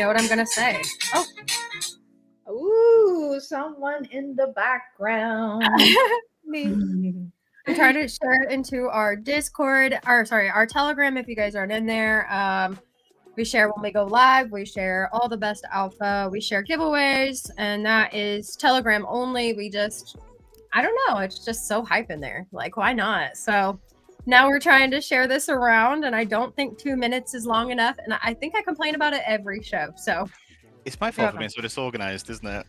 know what I'm gonna say. Oh, Ooh, someone in the background. me. I'm trying to share it into our Discord, our Telegram if you guys aren't in there. We share when we go live. We share all the best alpha. We share giveaways, and that is Telegram only. I don't know. It's just so hype in there. Like, why not? So now we're trying to share this around, and I don't think 2 minutes is long enough. And I think I complain about it every show. So It's my fault for being so disorganized, isn't it?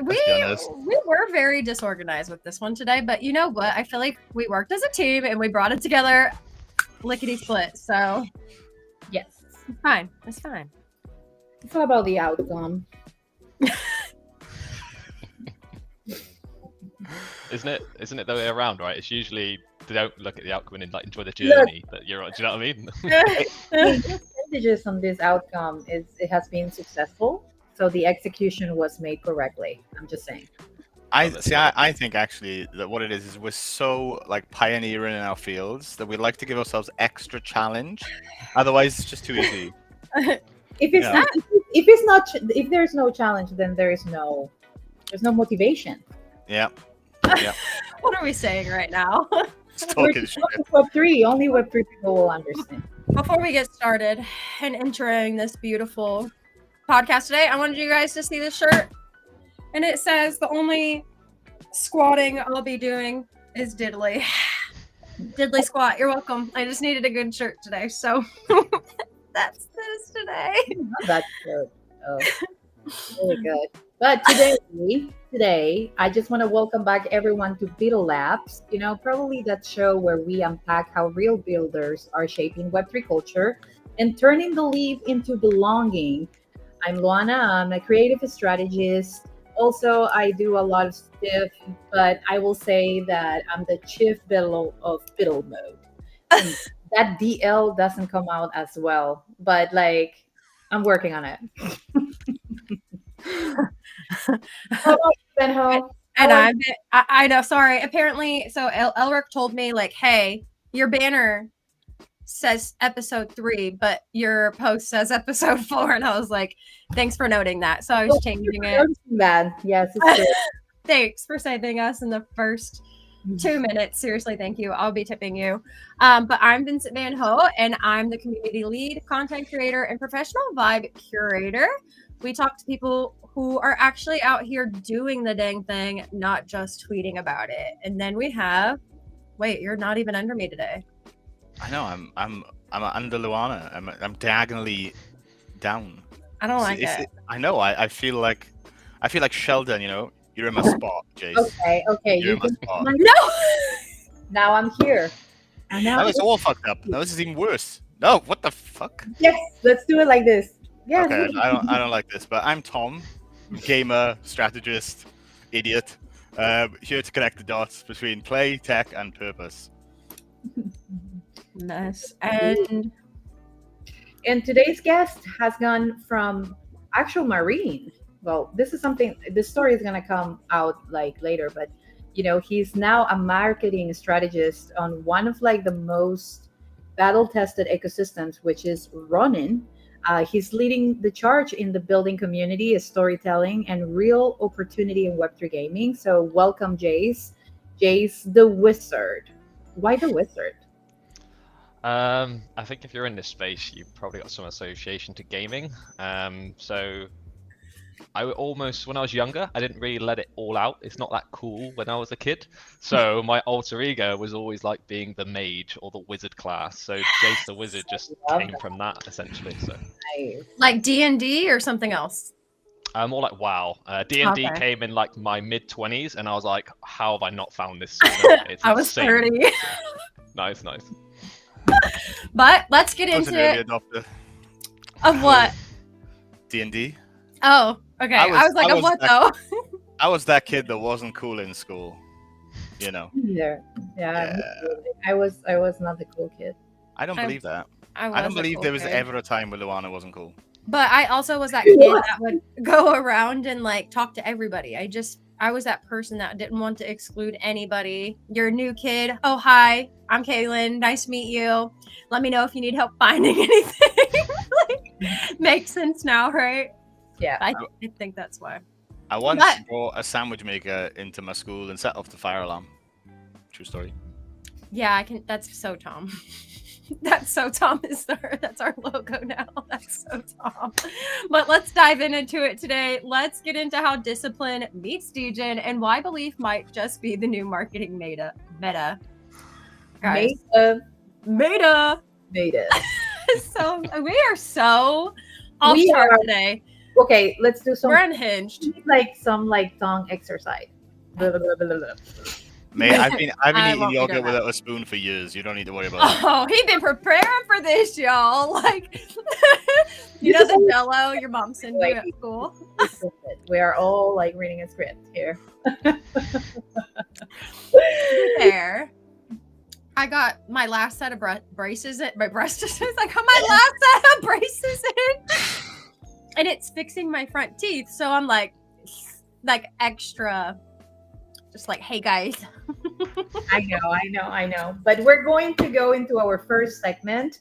we were very disorganized with this one today, but you know what? I feel like we worked as a team and we brought it together lickety split. So Yes. it's fine. It's fine. It's all about the outcome. Isn't it the way around, right? It's usually they don't look at the outcome and like enjoy the journey that you're on. Do you know what I mean? The percentages on this outcome is it has been successful, so the execution was made correctly. I'm just saying. I think actually that what it is we're so like pioneering in our fields that we like to give ourselves extra challenge. Otherwise, it's just too easy. If there's no challenge, then there's no motivation. Yeah. What are we saying right now? We're talking Web3. Only Web3 people will understand. Before we get started and entering this beautiful podcast today, I wanted you guys to see this shirt. And it says the only squatting I'll be doing is diddly. Diddly squat. You're welcome. I just needed a good shirt today. So that's this today. That's good. Oh, really good. But today, I just want to welcome back everyone to BUIDLabs. You know, probably that show where we unpack how real builders are shaping Web3 culture and turning belief into belonging. I'm Luana. I'm a creative strategist. Also, I do a lot of stuff, but I will say that I'm the chief BUIDL of BUIDL mode. And that DL doesn't come out as well, but like I'm working on it. And I know, sorry. Apparently, so Elric told me like, hey, your banner says episode 3, but your post says episode 4, and I was like, thanks for noting that. So I was changing it. That. Yes, it's true. Thanks for saving us in the first 2 minutes. Seriously, thank you. I'll be tipping you. But I'm Vincent Van Ho, and I'm the community lead, content creator, and professional vibe curator. We talk to people who are actually out here doing the dang thing, not just tweeting about it. And then we have, wait, you're not even under me today. I know. I'm under Luana. I'm diagonally down. I don't like it. I know. I feel like Sheldon. You know, you're in my spot, Jace. Okay. You're in my spot. No. Now I'm here. And now it's all fucked up. Now this is even worse. No, what the fuck? Yes, let's do it like this. Yes. Okay, I don't like this, but I'm Tom, gamer, strategist, idiot, here to connect the dots between play, tech, and purpose. Nice. And today's guest has gone from actual Marine. Well, this story is gonna come out like later, but you know, he's now a marketing strategist on one of like the most battle-tested ecosystems, which is Ronin. He's leading the charge in the building community, storytelling, and real opportunity in Web3 gaming. So welcome, Jace. Jace the Wizard. Why the Wizard? I think if you're in this space, you've probably got some association to gaming. So I almost, when I was younger, I didn't really let it all out. It's not that cool when I was a kid. So my alter ego was always like being the mage or the wizard class. So Jace the Wizard just came from that essentially. So like D&D or something else? More like WoW. D&D Okay. came in like my mid-20s, and I was like, how have I not found this sooner? It's I was insane. 30. Nice. But let's get I was an into early it. adopter. Of what? D&D. Oh, okay. I was like, of what though? I was that kid that wasn't cool in school. You know. Yeah. I was not the cool kid. I don't believe that. I don't believe cool there was kid. ever a time where Luana wasn't cool. But I also was that kid that would go around and like talk to everybody. I was that person that didn't want to exclude anybody. You're a new kid. Oh, hi. I'm Kaylin. Nice to meet you. Let me know if you need help finding anything. Like, Makes sense now, right? Yeah. I think that's why. I once But- brought a sandwich maker into my school and set off the fire alarm. True story. Yeah, I can. That's so Tom. That's so Tom that's our logo now. That's so Tom. But let's dive into it today. Let's get into how discipline meets degen and why belief might just be the new marketing meta. Guys, meta. So we are so off We chart are- today. Okay, let's do some We're unhinged. tongue exercise. Blah, blah, blah, blah, blah. Mate, I've been I eating won't be yogurt doing that. without a spoon for years. You don't need to worry about it. Oh, he been preparing for this, y'all. Like, you know the Jello your mom sent you at school. We are all like reading a script here. There. I got my last set of braces in. My breast is I got my last set of braces in. And it's fixing my front teeth. So I'm like extra, just like, hey guys. I know. But we're going to go into our first segment.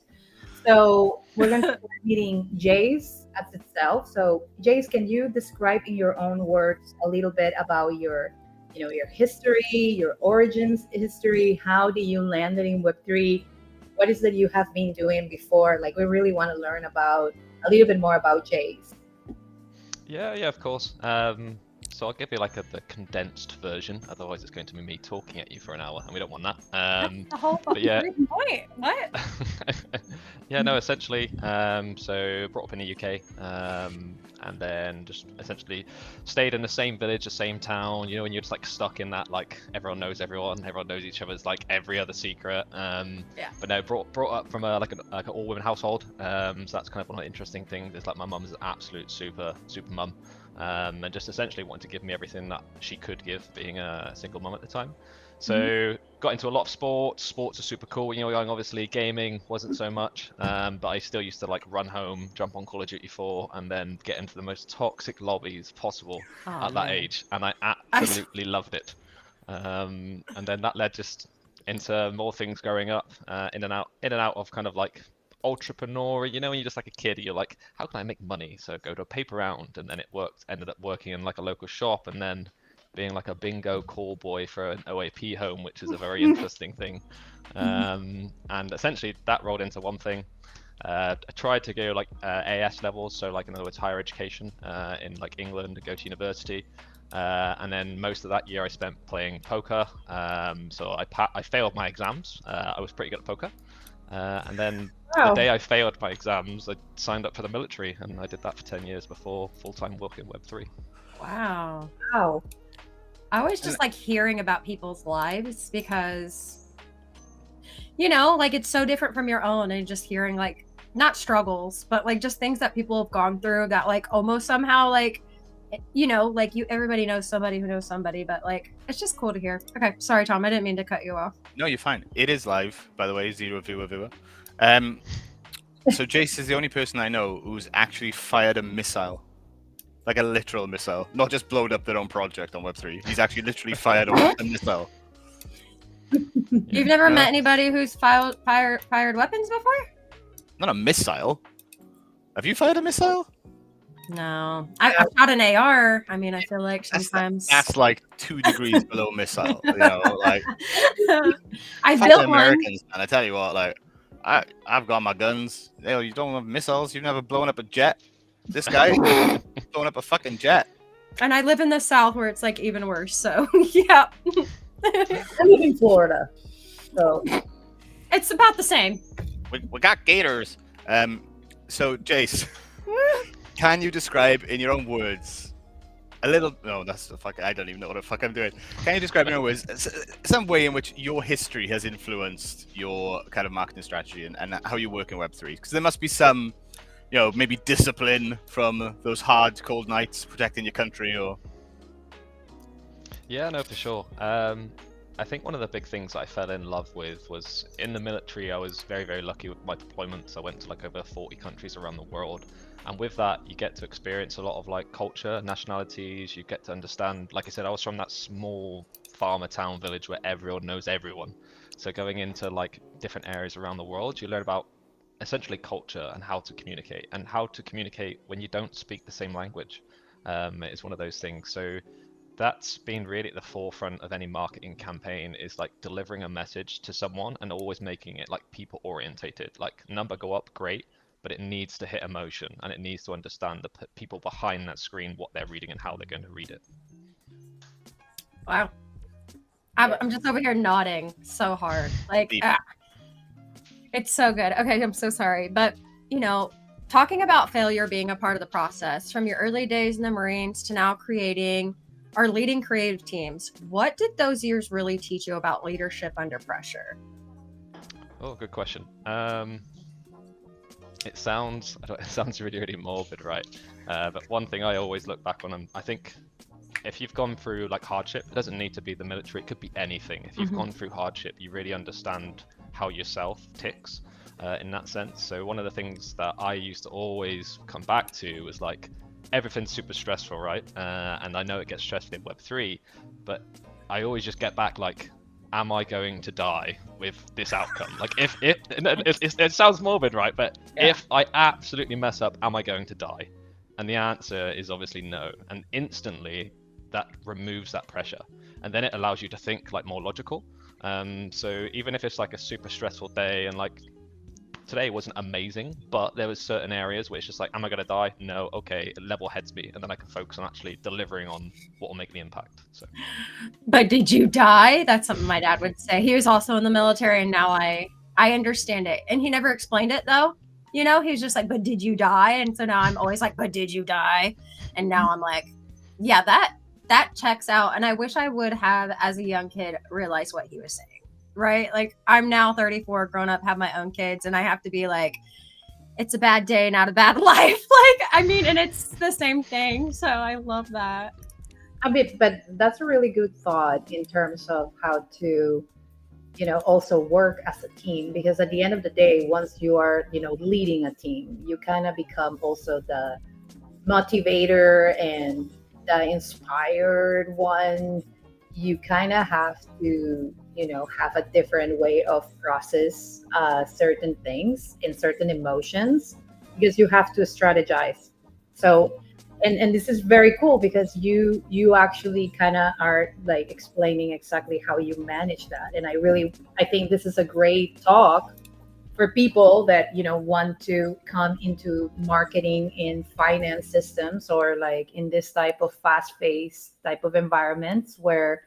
So we're going to start meeting Jace as itself. So Jace, can you describe in your own words a little bit about your history, your origins history? How do you land it in Web3? What is it you have been doing before? Like, we really want to learn about a little bit more about Jace. Yeah, of course. So I'll give you like the condensed version. Otherwise, it's going to be me talking at you for an hour, and we don't want that. The whole but yeah. point. What? Yeah, no, essentially, so brought up in the UK, and then just essentially stayed in the same village, the same town, when you're just like stuck in that, like everyone knows everyone knows each other's like every other secret. Yeah. But no, brought up from like an all-women household, so that's kind of one of the interesting things, is like my mum's an absolute super mum. And just essentially wanted to give me everything that she could give, being a single mum at the time. So got into a lot of sports. Sports are super cool. Obviously gaming wasn't so much, but I still used to like run home, jump on Call of Duty 4, and then get into the most toxic lobbies possible at that age, and I absolutely loved it. And then that led just into more things growing up, in and out of kind of like entrepreneur, when you're just like a kid, you're like, how can I make money? So go to a paper round, and then ended up working in like a local shop, and then being like a bingo call boy for an OAP home, which is a very interesting thing. And essentially that rolled into one thing. I tried to go like AS levels, so like in other words higher education, in like England, to go to university. And then most of that year I spent playing poker. So I failed my exams. I was pretty good at poker. And then the day I failed my exams, I signed up for the military, and I did that for 10 years before full-time work in Web3. Wow. Wow. I always just like hearing about people's lives because, like it's so different from your own, and just hearing like not struggles, but like just things that people have gone through that like almost somehow like, like everybody knows somebody who knows somebody, but like it's just cool to hear. Okay, sorry Tom, I didn't mean to cut you off. No, you're fine. It is live, by the way. 0 viewer. So Jace is the only person I know who's actually fired a missile. Like a literal missile. Not just blown up their own project on Web3. He's actually literally fired a missile. You've never met anybody who's fired weapons before? Not a missile. Have you fired a missile? No. I shot an AR. I mean, I feel like sometimes... That's like 2 degrees below missile. Like... I built Americans, man. I tell you what, like... I've got my guns. You don't have missiles. You've never blown up a jet. This guy blowing up a fucking jet. And I live in the South where it's like even worse. So yeah. I live in Florida, so it's about the same. We got gators. So Jace, can you describe in your own words a little? No, that's the fuck. I don't even know what the fuck I'm doing. Can you describe in your own words some way in which your history has influenced your kind of marketing strategy and how you work in Web3? Because there must be some, maybe discipline from those hard, cold nights protecting your country, or... Yeah, no, for sure. I think one of the big things I fell in love with was in the military. I was very, very lucky with my deployments. I went to like over 40 countries around the world. And with that, you get to experience a lot of like culture, nationalities. You get to understand, like I said, I was from that small farmer town village where everyone knows everyone. So going into like different areas around the world, you learn about essentially culture and how to communicate when you don't speak the same language. It's one of those things. So that's been really at the forefront of any marketing campaign, is like delivering a message to someone and always making it like people orientated. Like number go up, great, but it needs to hit emotion and it needs to understand the people behind that screen, what they're reading and how they're going to read it. Wow. I'm just over here nodding so hard. Like, it's so good. Okay, I'm so sorry. But, you know, talking about failure being a part of the process, from your early days in the Marines to now creating or leading creative teams, what did those years really teach you about leadership under pressure? Oh, good question. It sounds really, really morbid, right? But one thing I always look back on, and I think if you've gone through like hardship, it doesn't need to be the military, it could be anything. If you've gone through hardship, you really understand how yourself ticks in that sense. So one of the things that I used to always come back to was like, everything's super stressful, right? And I know it gets stressful in Web3, but I always just get back like, am I going to die with this outcome? Like if it sounds morbid, right? But if I absolutely mess up, am I going to die? And the answer is obviously no. And instantly that removes that pressure. And then it allows you to think like more logical. So even if it's like a super stressful day, and like today wasn't amazing, but there was certain areas where it's just like, am I going to die? No. Okay, it level heads me, and then I can focus on actually delivering on what will make the impact. So, but did you die? That's something my dad would say. He was also in the military, and now I understand it. And he never explained it though. You know, he was just like, but did you die? And so now I'm always like, but did you die? And now I'm like, yeah, that checks out. And I wish I would have, as a young kid, realized what he was saying. Right? Like, I'm now 34, grown up, have my own kids, and I have to be like, it's a bad day, not a bad life. Like, I mean, and it's the same thing. So I love that. I mean, but that's a really good thought in terms of how to, you know, also work as a team, because at the end of the day, once you are, you know, leading a team, you kind of become also the motivator and the inspired one. You kind of have to, you know, have a different way of process certain things and certain emotions, because you have to strategize. So and this is very cool, because you actually kind of are like explaining exactly how you manage that. And I think this is a great talk for people that, you know, want to come into marketing in finance systems, or like in this type of fast-paced type of environments where,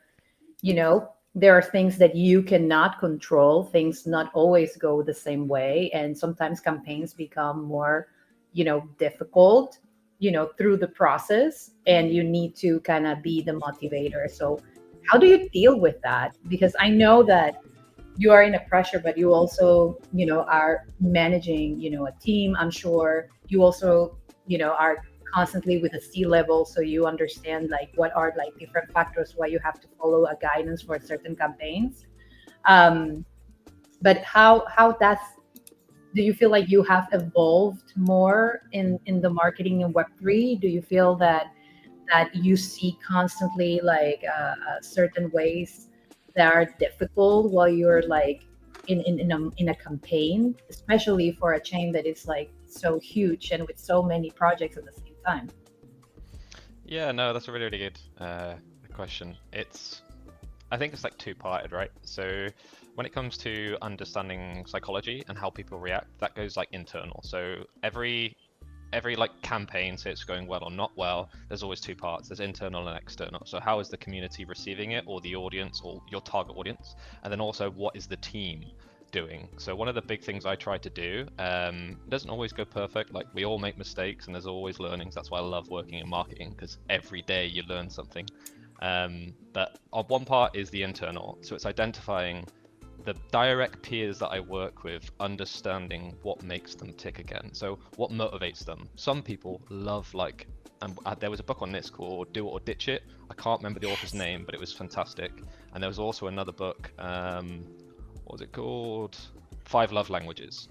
you know, there are things that you cannot control. Things not always go the same way, and sometimes campaigns become more, you know, difficult, you know, through the process, and you need to kind of be the motivator. So how do you deal with that? Because I know that you are in a pressure, but you also, you know, are managing, you know, a team. I'm sure you also, you know, are constantly with a C-level, so you understand like what are like different factors why you have to follow a guidance for certain campaigns. But how that's, do you feel like you have evolved more in the marketing in Web3? Do you feel that you see constantly like certain ways that are difficult while you're like in a campaign, especially for a chain that is like so huge and with so many projects at the same time? yeah, no, that's a really, really good question. I think it's like two-parted, right? So when it comes to understanding psychology and how people react, that goes like internal. So every like campaign, say it's going well or not well, there's always two parts. There's internal and external. So how is the community receiving it, or the audience, or your target audience? And then also, what is the team doing? So one of the big things I try to do, doesn't always go perfect. Like, we all make mistakes and there's always learnings. That's why I love working in marketing, because every day you learn something. But on one part is the internal. So it's identifying the direct peers that I work with, understanding what makes them tick again. So what motivates them? Some people love like, and there was a book on this called Do It or Ditch It. I can't remember the author's name, but it was fantastic. And there was also another book, what was it called? 5 Love Languages.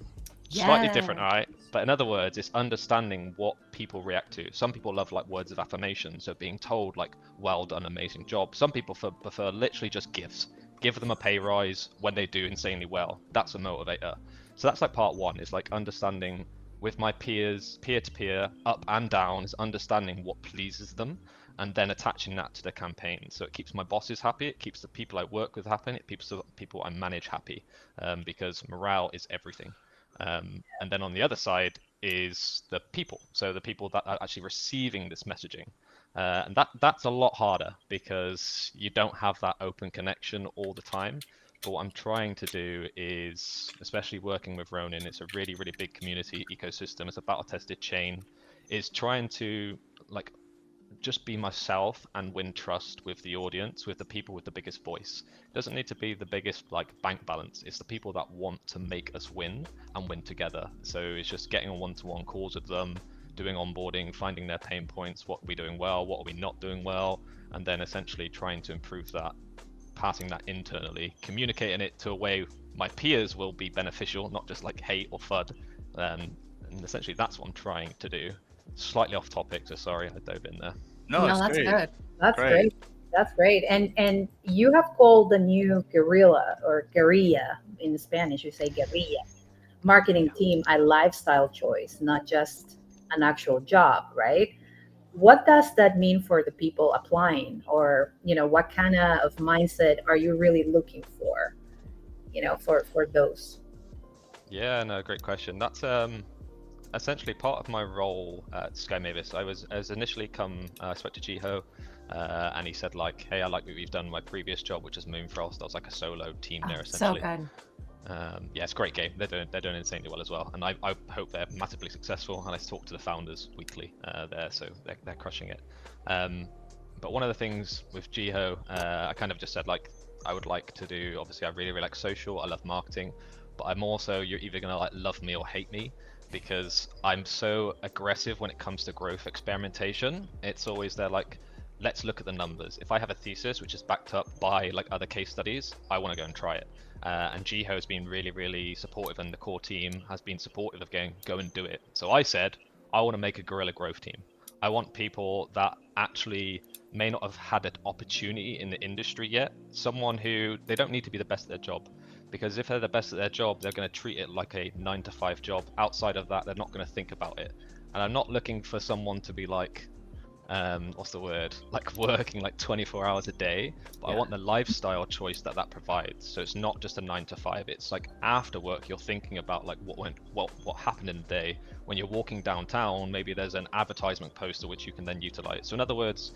Slightly different, right? But in other words, it's understanding what people react to. Some people love like words of affirmation, so being told like, well done, amazing job. Some people prefer literally just gifts. Give them a pay rise when they do insanely well. That's a motivator. So that's like part one, is like understanding with my peers, peer to peer, up and down, is understanding what pleases them and then attaching that to the campaign. So it keeps my bosses happy, it keeps the people I work with happy, it keeps the people I manage happy, because morale is everything. And then on the other side is the people, so the people that are actually receiving this messaging. And that's a lot harder because you don't have that open connection all the time. But what I'm trying to do is, especially working with Ronin, it's a really, really big community ecosystem. It's a battle tested chain. Is trying to like just be myself and win trust with the audience, with the people with the biggest voice. It doesn't need to be the biggest like bank balance. It's the people that want to make us win and win together. So it's just getting on one-to-one calls with them, doing onboarding, finding their pain points, what are we doing well, what are we not doing well, and then essentially trying to improve that, passing that internally, communicating it to a way my peers will be beneficial, not just like hate or FUD. And essentially that's what I'm trying to do. Slightly off topic, so sorry I dove in there. No, it's that's great. good. That's Great. great. That's great. And you have called the new guerrilla or guerrilla in Spanish, you say guerrilla marketing team a lifestyle choice, not just an actual job, right? What does that mean for the people applying, or what kind of mindset are you really looking for, for those? Yeah, no, great question. That's essentially part of my role at Sky Mavis. I was initially spoke to Jiho, and he said like, hey, I like what you've done in my previous job, which is Moonfrost. I was like a solo team there So essentially. good. Yeah, it's a great game. They're doing insanely well as well, and I hope they're massively successful. And I talk to the founders weekly there, so they're crushing it. But one of the things with Jiho, I kind of just said like, I would like to do. Obviously, I really like social. I love marketing, but I'm also, you're either gonna like love me or hate me, because I'm so aggressive when it comes to growth experimentation. It's always there like, let's look at the numbers. If I have a thesis which is backed up by like other case studies, I want to go and try it. And Jiho has been really, really supportive, and the core team has been supportive of going, go and do it. So I said, I want to make a guerrilla growth team. I want people that actually may not have had an opportunity in the industry yet. Someone who, they don't need to be the best at their job, because if they're the best at their job, they're going to treat it like a 9 to 5 job. Outside of that, they're not going to think about it. And I'm not looking for someone to be like, what's the word, like working like 24 hours a day, but I want the lifestyle choice that provides. So it's not just a 9 to 5. It's like after work you're thinking about like what happened in the day. When you're walking downtown, maybe there's an advertisement poster which you can then utilize. So in other words,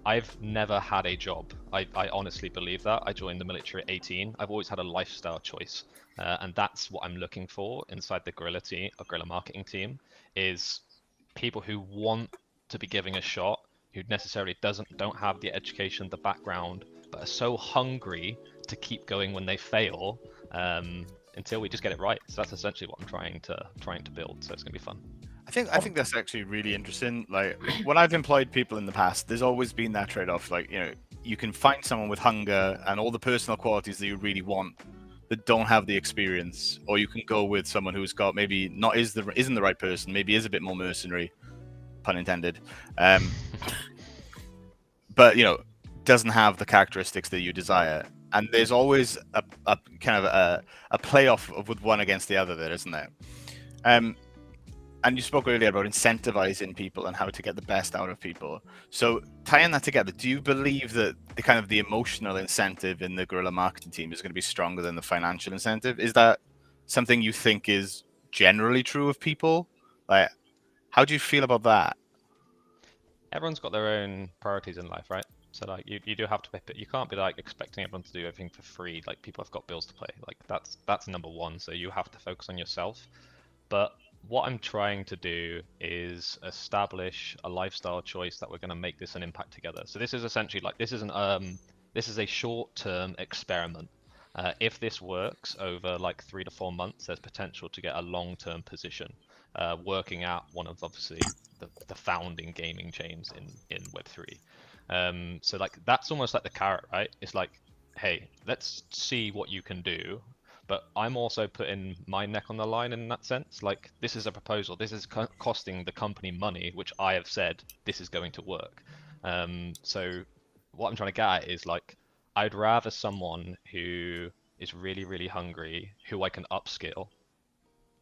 I've never had a job. I honestly believe that. I joined the military at 18. I've always had a lifestyle choice, and that's what I'm looking for inside the guerrilla team, or guerrilla marketing team, is people who want to be giving a shot, who necessarily don't have the education, the background, but are so hungry to keep going when they fail, until we just get it right. So that's essentially what I'm trying to build. So it's gonna be fun. I think that's actually really interesting. Like when I've employed people in the past, there's always been that trade-off. Like, you can find someone with hunger and all the personal qualities that you really want that don't have the experience, or you can go with someone who's got maybe isn't the right person, maybe is a bit more mercenary, pun intended, but doesn't have the characteristics that you desire. And there's always a kind of a playoff with one against the other there, isn't there? And you spoke earlier about incentivizing people and how to get the best out of people. So tying that together, do you believe that the emotional incentive in the guerrilla marketing team is going to be stronger than the financial incentive? Is that something you think is generally true of people? Like, how do you feel about that? Everyone's got their own priorities in life, right? So like you do have to pay, you can't be like expecting everyone to do everything for free. Like people have got bills to pay. Like that's number one. So you have to focus on yourself. But what I'm trying to do is establish a lifestyle choice that we're going to make this an impact together. So this is essentially like, this is a short-term experiment. If this works over like 3 to 4 months, there's potential to get a long-term position, working at one of obviously the founding gaming chains in Web3. So like that's almost like the carrot, right? It's like, hey, let's see what you can do. But I'm also putting my neck on the line in that sense. Like, this is a proposal. This is costing the company money, which I have said this is going to work. So what I'm trying to get at is like, I'd rather someone who is really, really hungry, who I can upskill,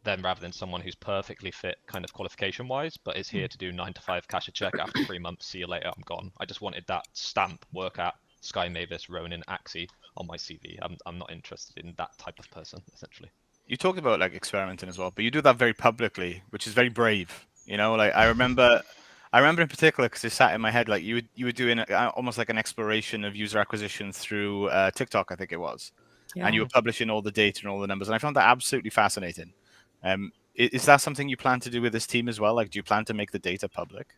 then rather than someone who's perfectly fit kind of qualification wise, but is here to do 9 to 5 cash a check after 3 months, see you later, I'm gone. I just wanted that stamp, work at Sky Mavis, Ronin, Axie on my CV. I'm not interested in that type of person, essentially. You talked about like experimenting as well, but you do that very publicly, which is very brave. You know, like I remember in particular because it sat in my head like you were doing almost like an exploration of user acquisition through TikTok, I think it was, and you were publishing all the data and all the numbers, and I found that absolutely fascinating. Is that something you plan to do with this team as well? Like, do you plan to make the data public?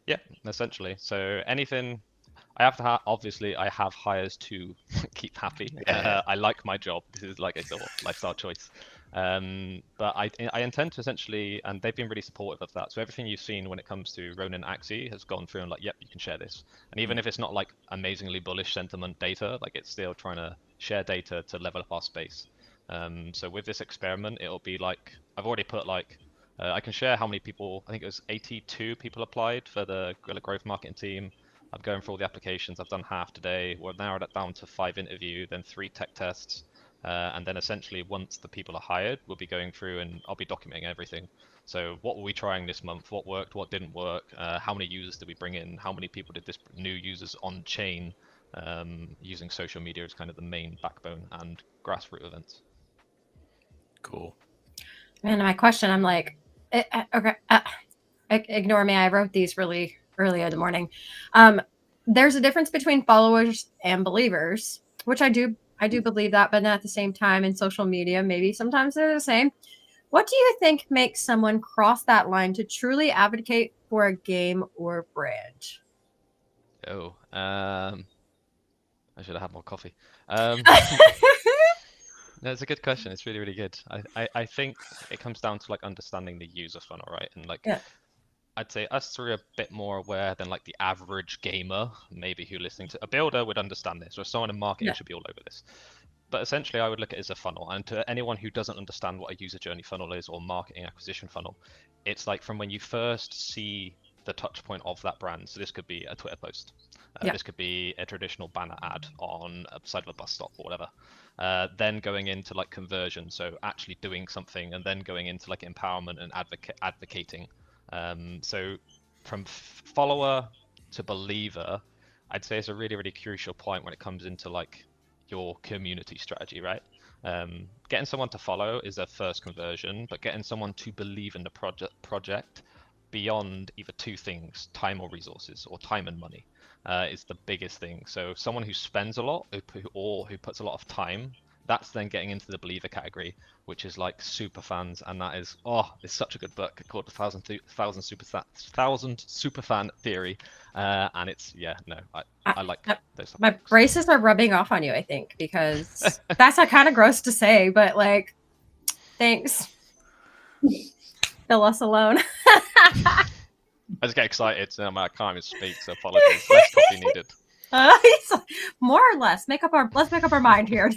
Yeah, essentially. So anything I have to obviously I have hires to keep happy. Yeah. I like my job. This is like a lifestyle choice. But I intend to essentially, and they've been really supportive of that. So everything you've seen when it comes to Ronin Axie has gone through and like, yep, you can share this. And even if it's not like amazingly bullish sentiment data, like it's still trying to share data to level up our space. So with this experiment, it'll be like I've already put like I can share how many people. I think it was 82 people applied for the Guerrilla Growth Marketing team. I'm going through all the applications. I've done half today. We're narrowed it down to 5 interview, then 3 tech tests, and then essentially once the people are hired, we'll be going through and I'll be documenting everything. So what were we trying this month? What worked? What didn't work? How many users did we bring in? How many people did this new users on chain? Using social media as kind of the main backbone and grassroots events. Cool. And my question, I'm like, okay, ignore me. I wrote these really early in the morning. There's a difference between followers and believers, which I do believe that, but at the same time in social media, maybe sometimes they're the same. What do you think makes someone cross that line to truly advocate for a game or brand? Oh, I should have had more coffee. No, it's a good question. It's really, really good. I think it comes down to like understanding the user funnel, right? And like, Yeah. I'd say us three are a bit more aware than like the average gamer, maybe who listening to a builder would understand this, or someone in marketing should be all over this. But essentially, I would look at it as a funnel. And to anyone who doesn't understand what a user journey funnel is or marketing acquisition funnel, it's like from when you first see the touch point of that brand. So this could be a Twitter post. This could be a traditional banner ad on a side of a bus stop or whatever. Then going into like conversion, so actually doing something, and then going into like empowerment and advocating. So from follower to believer, I'd say it's a really, really crucial point when it comes into like your community strategy, right? Getting someone to follow is their first conversion, but getting someone to believe in the project beyond either 2 things, time or resources, or time and money, is the biggest thing. So someone who spends a lot or who puts a lot of time, that's then getting into the believer category, which is like super fans, and that is it's such a good book called the Thousand Superfan Theory, and it's I like those. My braces are rubbing off on you, I think, because that's kind of gross to say, but like, thanks. Fill us alone. I just get excited, so I can't even speak. So apologies. Less coffee needed. More or less, let's make up our mind here.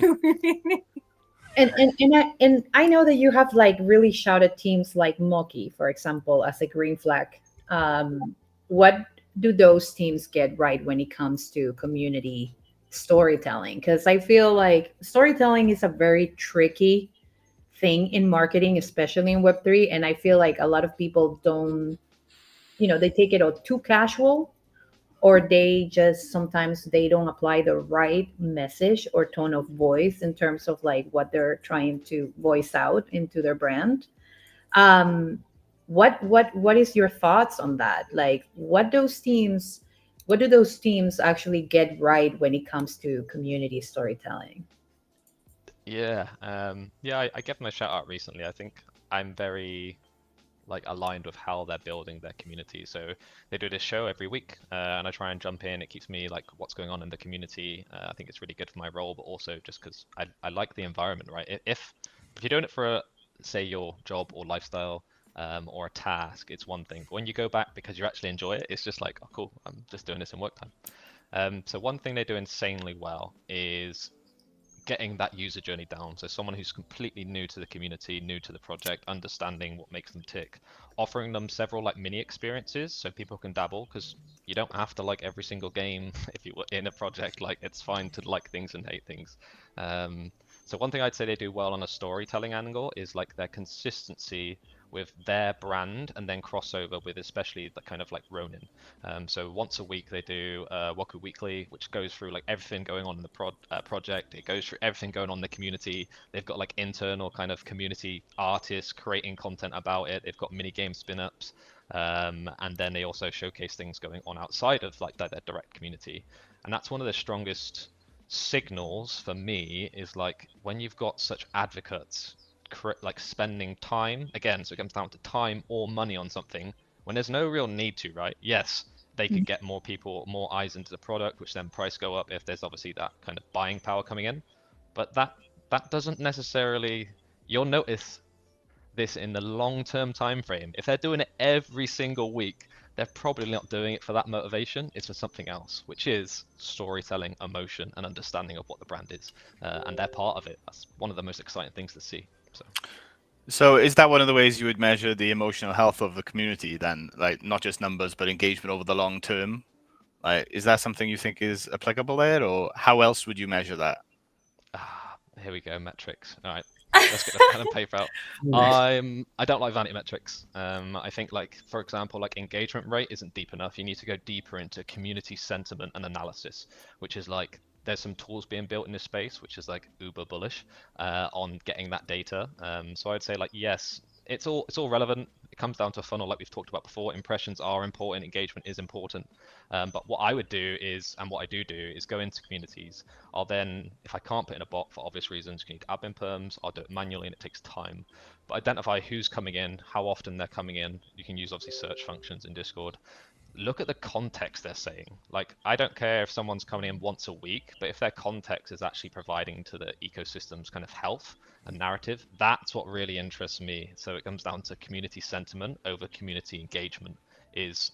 And I know that you have like really shouted teams like Moki, for example, as a green flag. What do those teams get right when it comes to community storytelling? Because I feel like storytelling is a very tricky thing in marketing, especially in Web3. And I feel like a lot of people don't, they take it all too casual, or they just sometimes they don't apply the right message or tone of voice in terms of like what they're trying to voice out into their brand. What is your thoughts on that? Like, what do those teams actually get right when it comes to community storytelling? Yeah, I gave them a shout out recently. I think I'm very like aligned with how they're building their community. So they do this show every week, and I try and jump in. It keeps me like what's going on in the community. I think it's really good for my role, but also just because I like the environment, right? If you're doing it for say your job or lifestyle, or a task, it's one thing. But when you go back because you actually enjoy it, it's just like, oh cool, I'm just doing this in work time. So one thing they do insanely well is getting that user journey down. So someone who's completely new to the community, new to the project, understanding what makes them tick, offering them several like mini experiences so people can dabble, because you don't have to like every single game if you're in a project. Like it's fine to like things and hate things. So one thing I'd say they do well on a storytelling angle is like their consistency with their brand and then crossover with especially the kind of like Ronin. So once a week they do Woku Weekly, which goes through like everything going on in the project. It goes through everything going on in the community. They've got like internal kind of community artists creating content about it. They've got mini game spin-ups. And then they also showcase things going on outside of like their direct community. And that's one of the strongest signals for me is like when you've got such advocates like spending time again, so it comes down to time or money on something when there's no real need to, right? Yes, they could get more people, more eyes into the product, which then price go up if there's obviously that kind of buying power coming in. But that doesn't necessarily, you'll notice this in the long-term time frame. If they're doing it every single week, they're probably not doing it for that motivation. It's for something else, which is storytelling, emotion, and understanding of what the brand is, and they're part of it. That's one of the most exciting things to see. So is that one of the ways you would measure the emotional health of the community then? Like not just numbers, but engagement over the long term? Like, is that something you think is applicable there, or how else would you measure that? Here we go, metrics. All right, let's get the pen and paper out. I don't like vanity metrics. I think like, for example, like engagement rate isn't deep enough. You need to go deeper into community sentiment and analysis, which is like, there's some tools being built in this space, which is like uber bullish on getting that data. So I'd say like, yes, it's all relevant. It comes down to a funnel like we've talked about before. Impressions are important, engagement is important. But what I would do is, and what I do is go into communities. I'll then, if I can't put in a bot for obvious reasons, you need admin perms, I'll do it manually and it takes time. But identify who's coming in, how often they're coming in. You can use obviously search functions in Discord. Look at the context they're saying. Like, I don't care if someone's coming in once a week, but if their context is actually providing to the ecosystem's kind of health and narrative, that's what really interests me. So it comes down to community sentiment over community engagement.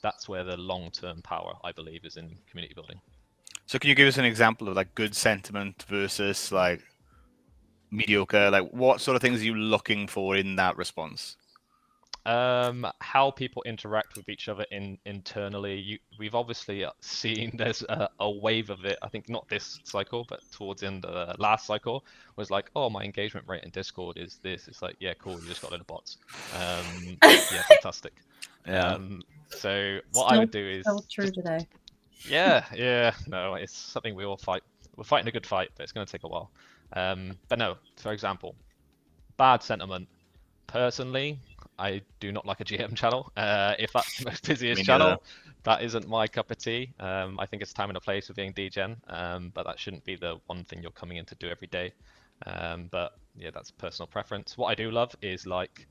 That's where the long-term power, I believe, is in community building. So can you give us an example of like good sentiment versus like mediocre? Like what sort of things are you looking for in that response? How people interact with each other internally. We've obviously seen there's a wave of it. I think not this cycle, but towards the end of the last cycle was like, oh, my engagement rate in Discord is this. It's like, yeah, cool. You just got a load of bots. Yeah, fantastic. Yeah. So what I would do is still true today. Yeah. No, it's something we all fight. We're fighting a good fight, but it's going to take a while. But no, for example, bad sentiment. Personally, I do not like a GM channel. If that's the most busiest channel, that isn't my cup of tea. I think it's time and a place for being DGen, but that shouldn't be the one thing you're coming in to do every day. But yeah, that's personal preference. What I do love is like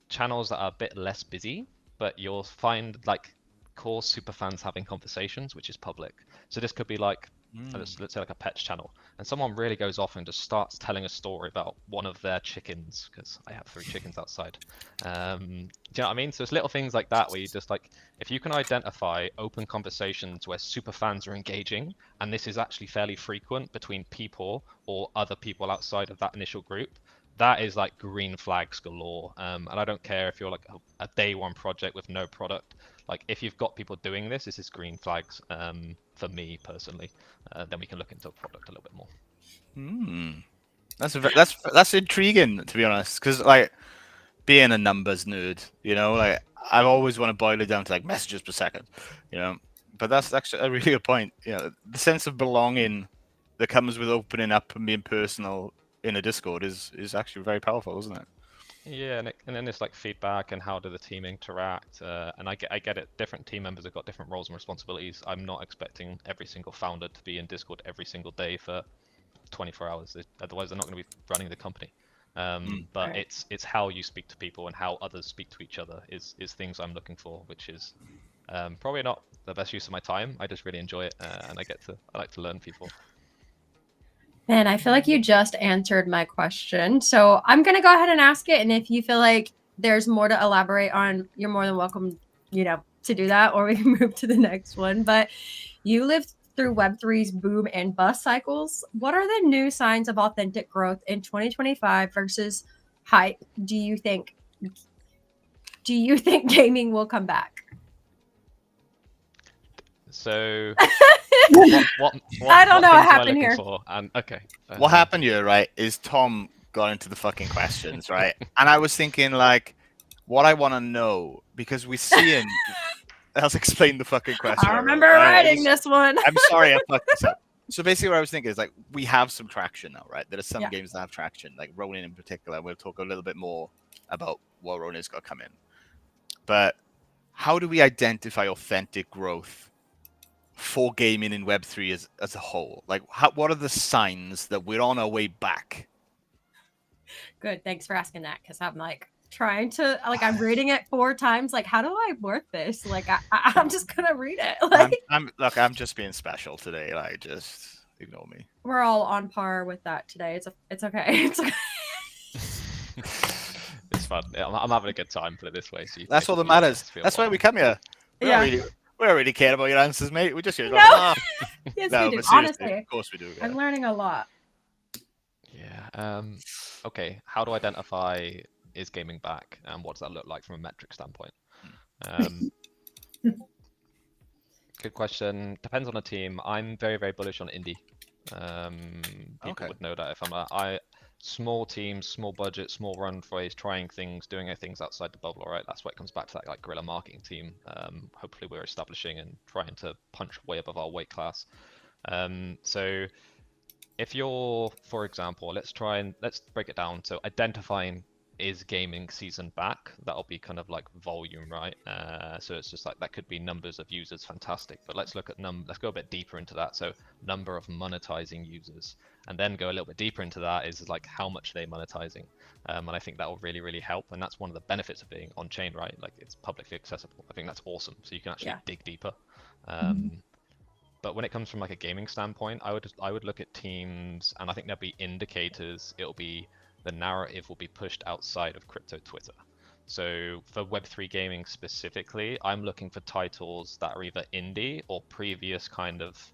channels that are a bit less busy, but you'll find like core super fans having conversations, which is public. So this could be like, let's say like a pets channel, and someone really goes off and just starts telling a story about one of their chickens, because I have 3 chickens outside. Do you know what I mean? So it's little things like that where you just like, if you can identify open conversations where super fans are engaging, and this is actually fairly frequent between people or other people outside of that initial group, that is like green flags galore. And I don't care if you're like a day one project with no product. Like if you've got people doing this is green flags for me personally. Then we can look into a product a little bit more. That's intriguing, to be honest, because like being a numbers nerd, you know, like I always want to boil it down to like messages per second, you know. But that's actually a really good point. You know, the sense of belonging that comes with opening up and being personal in a Discord is actually very powerful, isn't it? Yeah, and then there's like feedback and how do the team interact. And I get it. Different team members have got different roles and responsibilities. I'm not expecting every single founder to be in Discord every single day for 24 hours. Otherwise, they're not going to be running the company. But Right. it's how you speak to people and how others speak to each other is things I'm looking for, which is probably not the best use of my time. I just really enjoy it, and I like to learn people. Man, I feel like you just answered my question. So I'm going to go ahead and ask it. And if you feel like there's more to elaborate on, you're more than welcome, to do that, or we can move to the next one. But you lived through Web3's boom and bust cycles. What are the new signs of authentic growth in 2025 versus hype? Do you think gaming will come back? So what I don't know what things am I happened looking here. for? And okay. What happened here, right, is Tom got into the fucking questions, right? And I was thinking, like, what I want to know, because we see in. Let's explain the fucking question. I remember right? writing this one. I'm sorry I fucked this up. So basically, what I was thinking is, like, we have some traction now, right? There are some Yeah. games that have traction, like Ronin in particular. We'll talk a little bit more about what Ronin's got to come in. But how do we identify authentic growth for gaming in Web3 as a whole? Like, what are the signs that we're on our way back? Good. Thanks for asking that, because I'm like trying to I'm reading it 4 times. Like, how do I work this? Like, I'm just gonna read it. Like, I'm just being special today. Like, just ignore me. we're all on par with that today. It's okay. It's okay. It's fun. I'm having a good time. Put it this way. So That's all that matters. That's why we come here. We don't really care about your answers, mate. We're just here to No. laugh. Yes, No, we do. but seriously, Honestly, of course we do. I'm learning a lot. Yeah. Okay. How to identify is gaming back, and what does that look like from a metric standpoint? Good question. Depends on the team. I'm very, very bullish on indie. People Okay. would know that if I'm small teams, small budget, small run phase, trying things, doing things outside the bubble. Right, that's why it comes back to that like guerrilla marketing team. Hopefully, we're establishing and trying to punch way above our weight class. So if you're, for example, let's break it down. So identifying is gaming season back. That'll be kind of like volume, right? So it's just like that could be numbers of users, fantastic. But let's look at let's go a bit deeper into that. So number of monetizing users, and then go a little bit deeper into that is like how much they're monetizing. And I think that will really, really help. And that's one of the benefits of being on chain, right? Like it's publicly accessible. I think that's awesome. So you can actually dig deeper. But when it comes from like a gaming standpoint, I would look at teams, and I think there'll be indicators. The narrative will be pushed outside of crypto Twitter. So for Web3 gaming specifically, I'm looking for titles that are either indie or previous kind of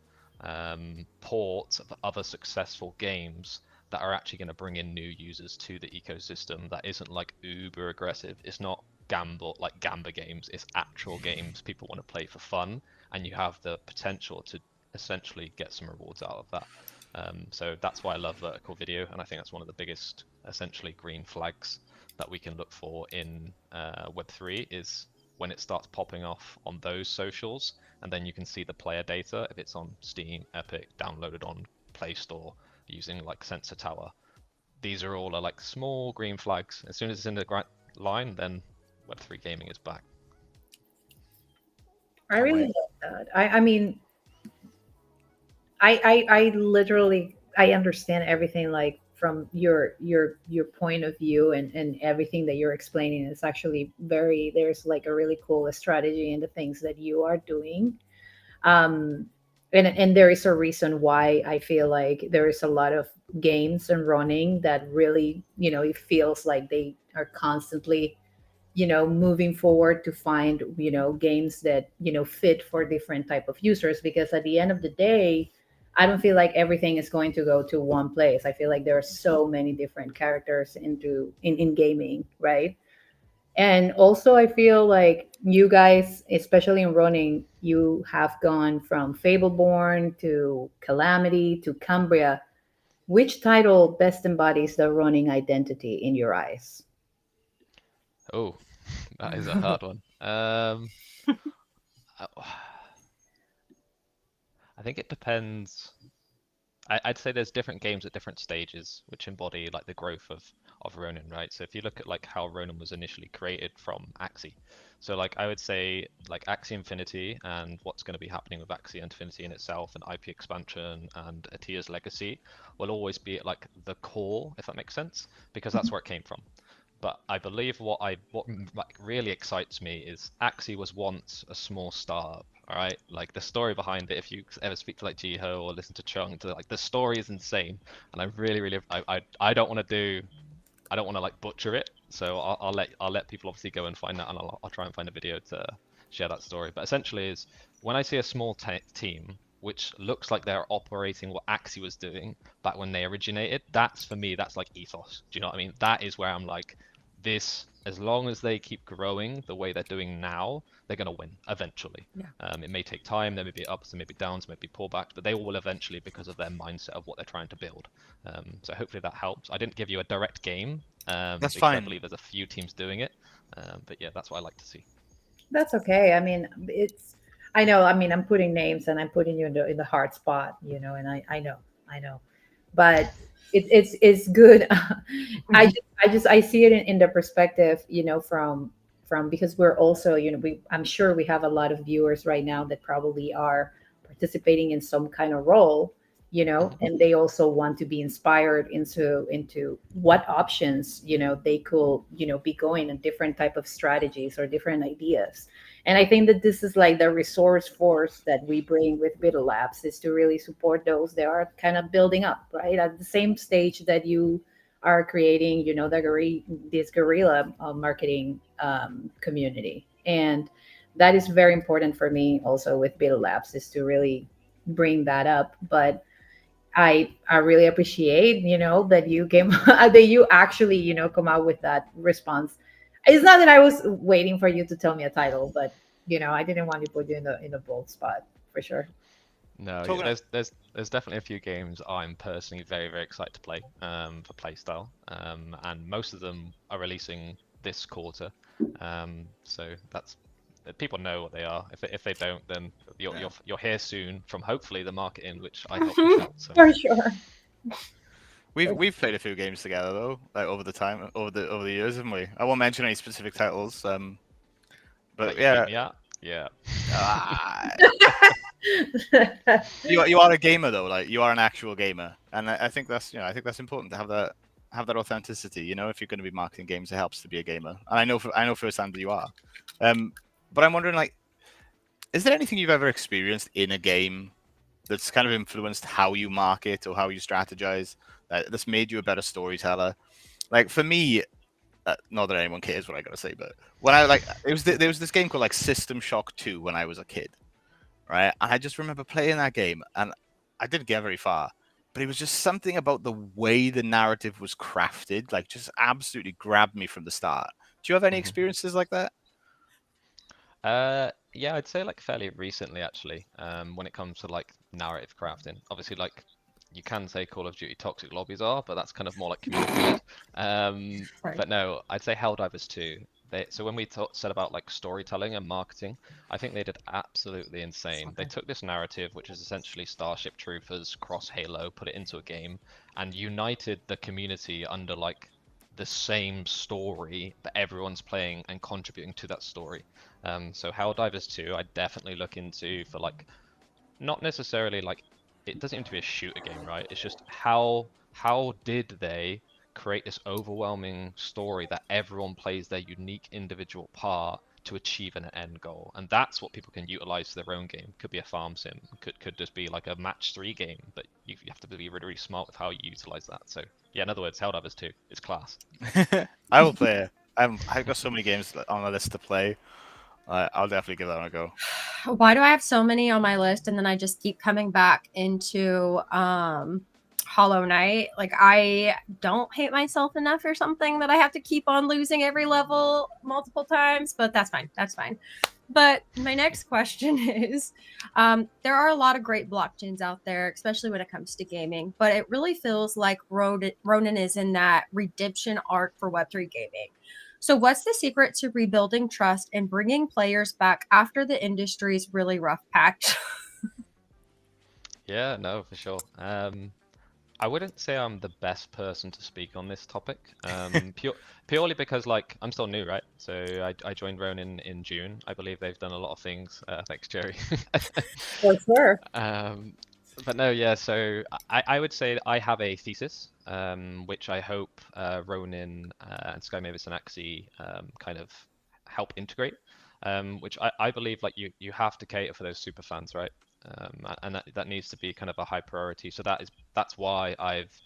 ports of other successful games that are actually going to bring in new users to the ecosystem. That isn't like uber aggressive. It's not Gamba games. It's actual games people want to play for fun, and you have the potential to essentially get some rewards out of that. So that's why I love vertical video, and I think that's one of the biggest, essentially, green flags that we can look for in Web3 is when it starts popping off on those socials, and then you can see the player data if it's on Steam, Epic, downloaded on Play Store using like Sensor Tower. These are all like small green flags. As soon as it's in the line, then Web3 gaming is back. I really love that. I mean, I literally I understand everything like from your point of view, and everything that you're explaining is actually there's like a really cool strategy in the things that you are doing. And there is a reason why I feel like there is a lot of games and running that really, it feels like they are constantly, moving forward to find, games that, fit for different type of users. Because at the end of the day, I don't feel like everything is going to go to one place. I feel like there are so many different characters in gaming, right? And also, I feel like you guys, especially in running, you have gone from Fableborn to Calamity to Cambria. Which title best embodies the running identity in your eyes? Oh, that is a hard one. I think it depends. I'd say there's different games at different stages which embody like the growth of Ronin, right? So if you look at like how Ronin was initially created from Axie, so like I would say like Axie Infinity and what's going to be happening with Axie Infinity in itself and IP expansion and Atia's legacy will always be at like the core, if that makes sense, because that's where it came from. But I believe what like really excites me is Axie was once a small startup. All right, like the story behind it. If you ever speak to like Jiho or listen to Chung, like the story is insane, and I really I don't want to like butcher it. So I'll let people obviously go and find that, and I'll try and find a video to share that story. But essentially, is when I see a small team which looks like they're operating what Axie was doing back when they originated. That's for me. That's like ethos. Do you know what I mean? That is where I'm like, this, as long as they keep growing the way they're doing now, they're going to win eventually. Yeah. It may take time, there may be ups, there may be downs, maybe pullbacks, but they will eventually because of their mindset of what they're trying to build. So hopefully that helps. I didn't give you a direct game That's because I fine. believe there's a few teams doing it. But yeah, that's what I like to see. That's okay. I mean, it's. I know. I mean, I'm putting names and I'm putting you in the hard spot, and I know, but it's good. I see it in the perspective, from because we're also, I'm sure we have a lot of viewers right now that probably are participating in some kind of role, Mhm. and they also want to be inspired into what options, they could, be going in different type of strategies or different ideas. And I think that this is like the resource force that we bring with BUIDLabs, is to really support those that are kind of building up, right? At the same stage that you are creating, this guerrilla marketing community. And that is very important for me also with BUIDLabs, is to really bring that up. But I really appreciate, that you came that you actually, come out with that response. It's not that I was waiting for you to tell me a title, but I didn't want to put you in a bold spot for sure. No, yeah, Talking. there's definitely a few games I'm personally very, very excited to play for playstyle, and most of them are releasing this quarter. So that's people know what they are. If they don't, then you'll hear soon from hopefully the marketing, which I help push out. So For sure. We've played a few games together though, like over the years, haven't we? I won't mention any specific titles. that But you beat yeah, me at, yeah. ah, you are a gamer though, like you are an actual gamer, and I think that's important to have that authenticity. If you're going to be marketing games, it helps to be a gamer, and I know firsthand that you are. But I'm wondering, like, is there anything you've ever experienced in a game that's kind of influenced how you market or how you strategize, that's made you a better storyteller? Like for me, not that anyone cares what I gotta say, but when I like, there was this game called like System Shock 2 when I was a kid, right? And I just remember playing that game, and I didn't get very far, but it was just something about the way the narrative was crafted, like just absolutely grabbed me from the start. Do you have any Mhm. experiences like that? Yeah, I'd say like fairly recently actually, when it comes to like narrative crafting. Obviously, like you can say Call of Duty toxic lobbies are, but that's kind of more like community led. Right. But no, I'd say Helldivers 2. So when we said about like storytelling and marketing, I think they did absolutely insane. They Okay. took this narrative, which is essentially Starship Troopers cross Halo, put it into a game, and united the community under like the same story, but everyone's playing and contributing to that story. So Helldivers 2, I definitely look into for like not necessarily like it doesn't need to be a shooter game, right? It's just how did they create this overwhelming story that everyone plays their unique individual part to achieve an end goal, and that's what people can utilize for their own game. Could be a farm sim, could just be like a match 3 game, but you have to be really, really smart with how you utilize that. So yeah, in other words, Helldivers 2 is class. I will play it. I've got so many games on my list to play. I'll definitely give that one a go. Why do I have so many on my list and then I just keep coming back into Hollow Knight? Like I don't hate myself enough or something that I have to keep on losing every level multiple times, but that's fine. That's fine. But my next question is there are a lot of great blockchains out there, especially when it comes to gaming, but it really feels like Ronin is in that redemption arc for Web3 gaming. So, what's the secret to rebuilding trust and bringing players back after the industry's really rough patch? Yeah, no, for sure. I wouldn't say I'm the best person to speak on this topic, purely because like I'm still new, right? So I joined Ronin in June. I believe they've done a lot of things. Thanks, Jerry. For sure. Um, but no, yeah. So I would say I have a thesis, which I hope Ronin and Sky Mavis and Axie kind of help integrate. Which I believe like you have to cater for those super fans, right? And that needs to be kind of a high priority. So that's why I've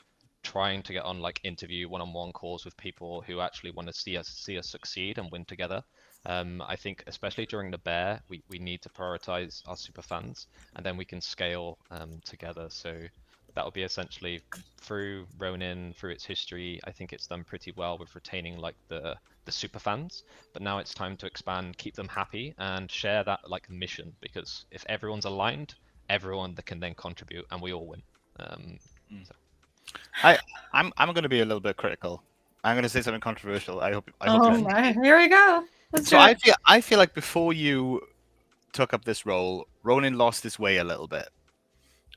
trying to get on like interview one-on-one calls with people who actually want to see us succeed and win together. I think especially during the bear, we need to prioritize our super fans, and then we can scale together. So that would be essentially through Ronin, through its history. I think it's done pretty well with retaining like the super fans. But now it's time to expand, keep them happy, and share that like mission. Because if everyone's aligned, everyone that can then contribute, and we all win. So. I'm going to be a little bit critical. I'm going to say something controversial. I hope. Oh You my! Here we go. Let's So do it. I feel like before you took up this role, Ronin lost his way a little bit.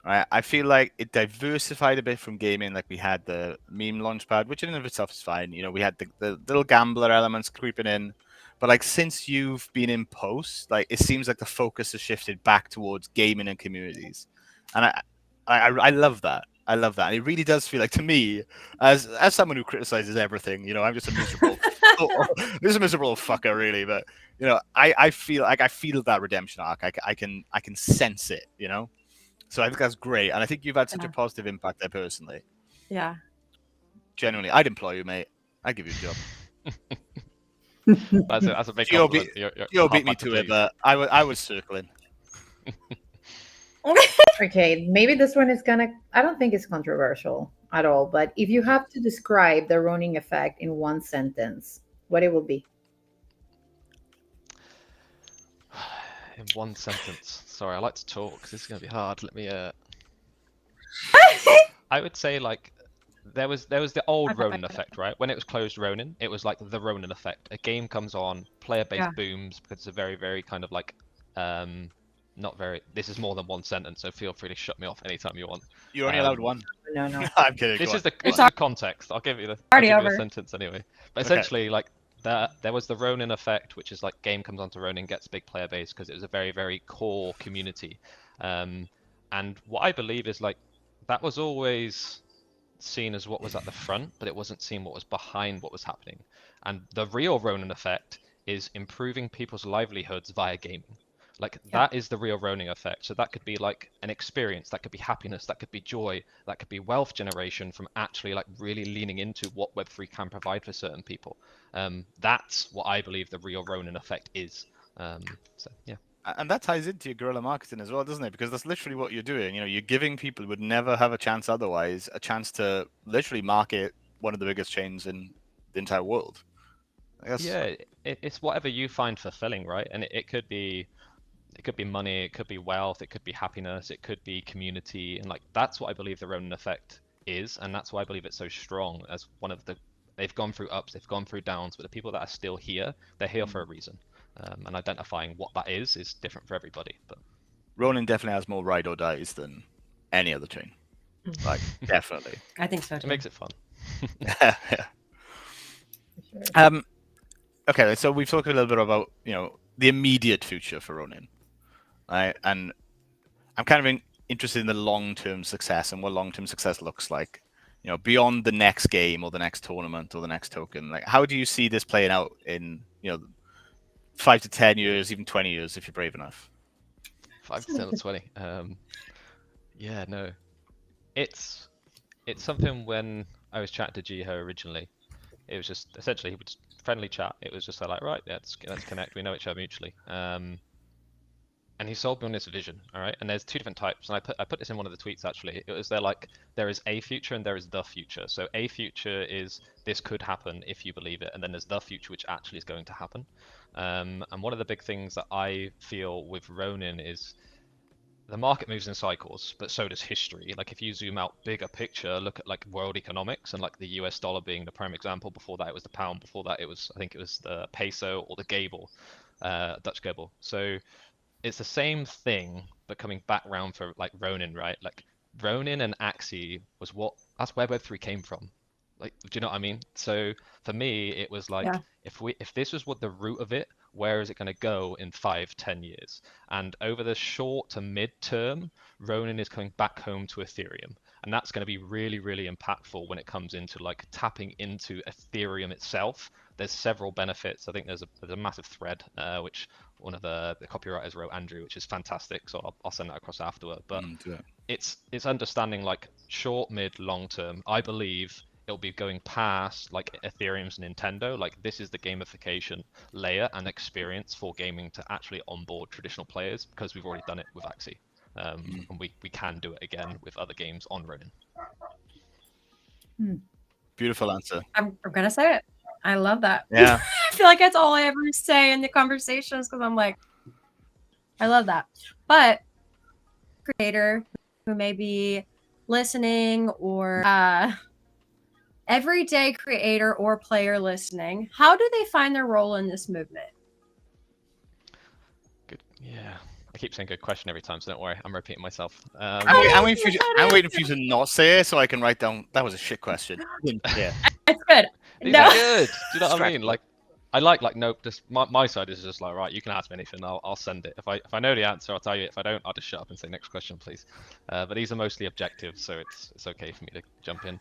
Right? I feel like it diversified a bit from gaming. Like we had the meme launchpad, which in and of itself is fine. You know, we had the little gambler elements creeping in, but like since you've been in post, like it seems like the focus has shifted back towards gaming and communities, and I love that. I love that. And it really does feel like to me, as someone who criticizes everything, you know, I'm just a miserable, this is a miserable fucker, really. But you know, I feel like I feel that redemption arc. I can sense it. You know. So I think that's great, and I think you've had such a positive impact there personally. Yeah. Genuinely, I'd employ you, mate. I'd give you a job. That's a big Gio compliment. Gio beat me to it, but I was circling. Okay, maybe this one is gonna. I don't think it's controversial at all. But if you have to describe the Ronin effect in one sentence, what it will be? In one sentence. Sorry, I like to talk. This is gonna be hard. Let me. I would say like there was the old Ronin effect, right? When it was closed Ronin, it was like the Ronin effect. A game comes on, player base booms because it's a very very kind of like not very. This is more than one sentence, so feel free to shut me off anytime you want. You're only allowed one. No, no. I'm kidding. This go is on. the context. I'll give you the sentence anyway. But Okay. essentially, like there was the Ronin effect, which is like game comes onto Ronin, gets big player base because it was a very very core community. And what I believe is like that was always seen as what was at the front, but it wasn't seen what was behind what was happening. And the real Ronin effect is improving people's livelihoods via gaming. Like that is the real Ronin effect. So that could be like an experience, that could be happiness, that could be joy, that could be wealth generation from actually like really leaning into what Web3 can provide for certain people. That's what I believe the real Ronin effect is. So yeah. And that ties into your guerrilla marketing as well, doesn't it? Because that's literally what you're doing. You know, you're giving people who would never have a chance otherwise a chance to literally market one of the biggest chains in the entire world. I guess. Yeah, it's whatever you find fulfilling, right? And it could be money, it could be wealth, it could be happiness, it could be community, and like that's what I believe the Ronin effect is, and that's why I believe it's so strong as one of the. They've gone through ups, they've gone through downs, but the people that are still here, they're here for a reason. And identifying what that is different for everybody. But Ronin definitely has more ride or dies than any other chain. Like definitely. I think so it too. makes it fun. Okay, so we've talked a little bit about the immediate future for Ronin, right? And I'm kind of interested in the long-term success and what long-term success looks like. You know, beyond the next game or the next tournament or the next token. Like, how do you see this playing out in 5 to 10 years, even 20 years, if you're brave enough? 5 to 10 or 20. Yeah, no. It's something when I was chatting to Jiho originally, it was just essentially friendly chat. It was just like, right, let's connect. We know each other mutually. And he sold me on this vision, all right? And there's two different types, and I put this in one of the tweets actually. It was there is a future and there is the future. So a future is this could happen if you believe it, and then there's the future which actually is going to happen. And one of the big things that I feel with Ronin is the market moves in cycles, but so does history. Like if you zoom out bigger picture, look at like world economics and like the US dollar being the prime example. Before that it was the pound. Before that I think it was the peso or the gable, Dutch gable. So it's the same thing, but coming back round for like Ronin, right? Like Ronin and Axie that's where Web3 came from. Like, do you know what I mean? So for me, it was like, if this was what the root of it, where is it going to go in 5-10 years? And over the short to mid term, Ronin is coming back home to Ethereum. And that's going to be really, really impactful when it comes into like tapping into Ethereum itself. There's several benefits. I think there's a massive thread, which one of the copywriters wrote, Andrew, which is fantastic. So I'll send that across afterward. But it's understanding like short, mid, long term. I believe it'll be going past like Ethereum's Nintendo. Like this is the gamification layer and experience for gaming to actually onboard traditional players because we've already done it with Axie. and we can do it again with other games on Ronin. Beautiful answer. I'm gonna say it. I love that. Yeah. I feel like that's all I ever say in the conversations because I'm like, I love that. But creator who may be listening or everyday creator or player listening, how do they find their role in this movement? Good. Yeah. I keep saying good question every time, so don't worry. I'm repeating myself. I'm waiting for you to not say it so I can write down. That was a shit question. Yeah. It's good. These No. are good. Do you know what I mean? Like, I like nope. Just my side is just like, right, you can ask me anything. I'll send it. If I know the answer, I'll tell you. If I don't, I'll just shut up and say next question, please. But these are mostly objective, so it's okay for me to jump in.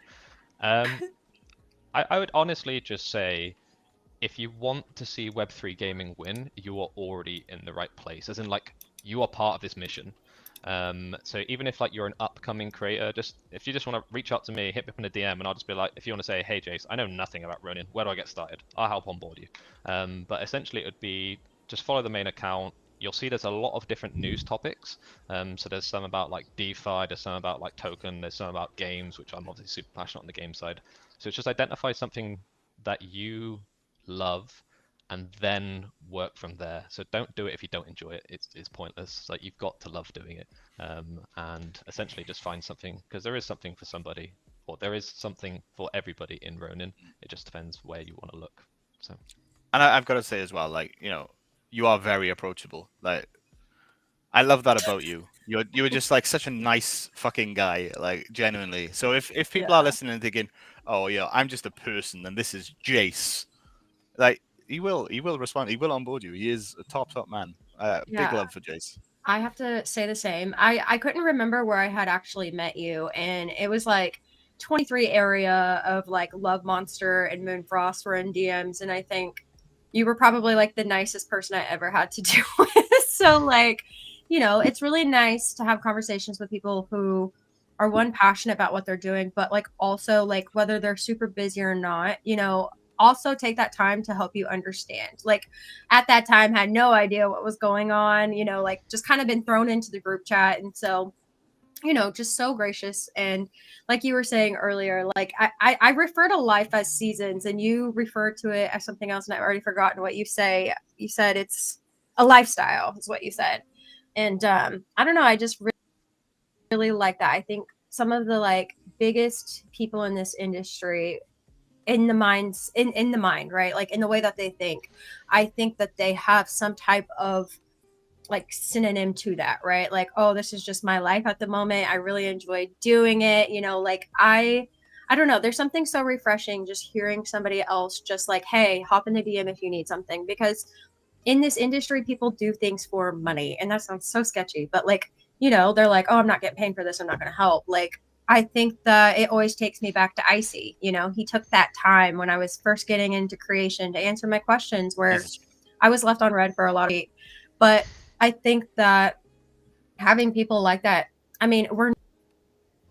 I would honestly just say, if you want to see Web3 gaming win, you are already in the right place. As in, like, you are part of this mission. So even if like you're an upcoming creator, if you just want to reach out to me, hit me up in a DM, and I'll just be like, if you want to say, hey Jace, I know nothing about Ronin, where do I get started? I'll help onboard you. But essentially it would be just follow the main account. You'll see there's a lot of different news topics. So there's some about like DeFi, there's some about like token, there's some about games, which I'm obviously super passionate on the game side. So it's just identify something that you love and then work from there. So don't do it if you don't enjoy it. It's pointless. Like, you've got to love doing it, and essentially just find something, because there is something for somebody, or there is something for everybody in Ronin. It just depends where you want to look. So, And I've got to say as well, like, you know, you are very approachable. Like, I love that about you. You were just like such a nice fucking guy, like, genuinely. So if people are listening and thinking, oh yeah, I'm just a person and this is Jace, like, he will respond. He will onboard you. He is a top man. Big love for Jace. I have to say the same. I couldn't remember where I had actually met you, and it was like 23 area of like Love Monster and Moonfrost were in DMs, and I think you were probably like the nicest person I ever had to do with. So like, you know, it's really nice to have conversations with people who are one passionate about what they're doing, but like also like whether they're super busy or not, you know, also take that time to help you understand. Like at that time had no idea what was going on, you know, like just kind of been thrown into the group chat. And so, you know, just so gracious. And like you were saying earlier, like I refer to life as seasons, and you refer to it as something else, and I've already forgotten what you say. You said it's a lifestyle is what you said. And I don't know, I just really like that. I think some of the like biggest people in this industry, in the minds in the mind, right, like in the way that they think, I think that they have some type of like synonym to that, right? Like, oh, this is just my life at the moment, I really enjoy doing it, you know, like I don't know, there's something so refreshing just hearing somebody else just like, hey, hop in the DM if you need something, because in this industry people do things for money, and that sounds so sketchy, but like, you know, they're like, oh, I'm not getting paid for this, I'm not going to help. Like, I think that it always takes me back to Icy. You know, he took that time when I was first getting into creation to answer my questions, where I was left on red for a lot of it. But I think that having people like that, I mean, we're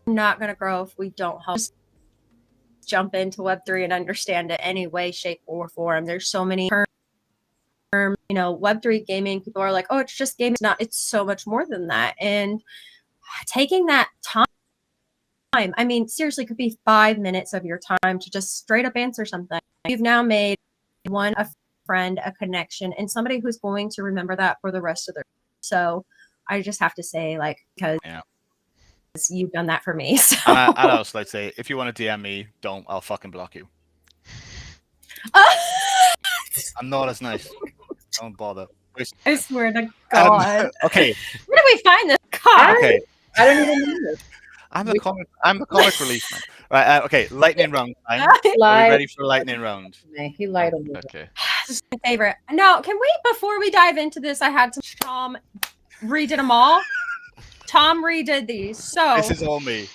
not going to grow if we don't help jump into Web3 and understand it any way, shape, or form. There's so many terms, you know, Web3 gaming, people are like, oh, it's just gaming. It's not, it's so much more than that. And taking that time, I mean, seriously, could be 5 minutes of your time to just straight up answer something. You've now made a friend, a connection, and somebody who's going to remember that for the rest of their life. So I just have to say, like, because you've done that for me. So. And I'd also like to say, if you want to DM me, don't. I'll fucking block you. I'm not as nice. Don't bother. I swear to God. Okay. Where do we find this? God. Okay. I don't even know. I'm the comic relief man. Right. Okay. Lightning round time. Are we ready for a lightning round? He lied on me. Okay. This is my favorite. Now, can we, before we dive into this, I had Tom redid them all. Tom redid these. So this is all me.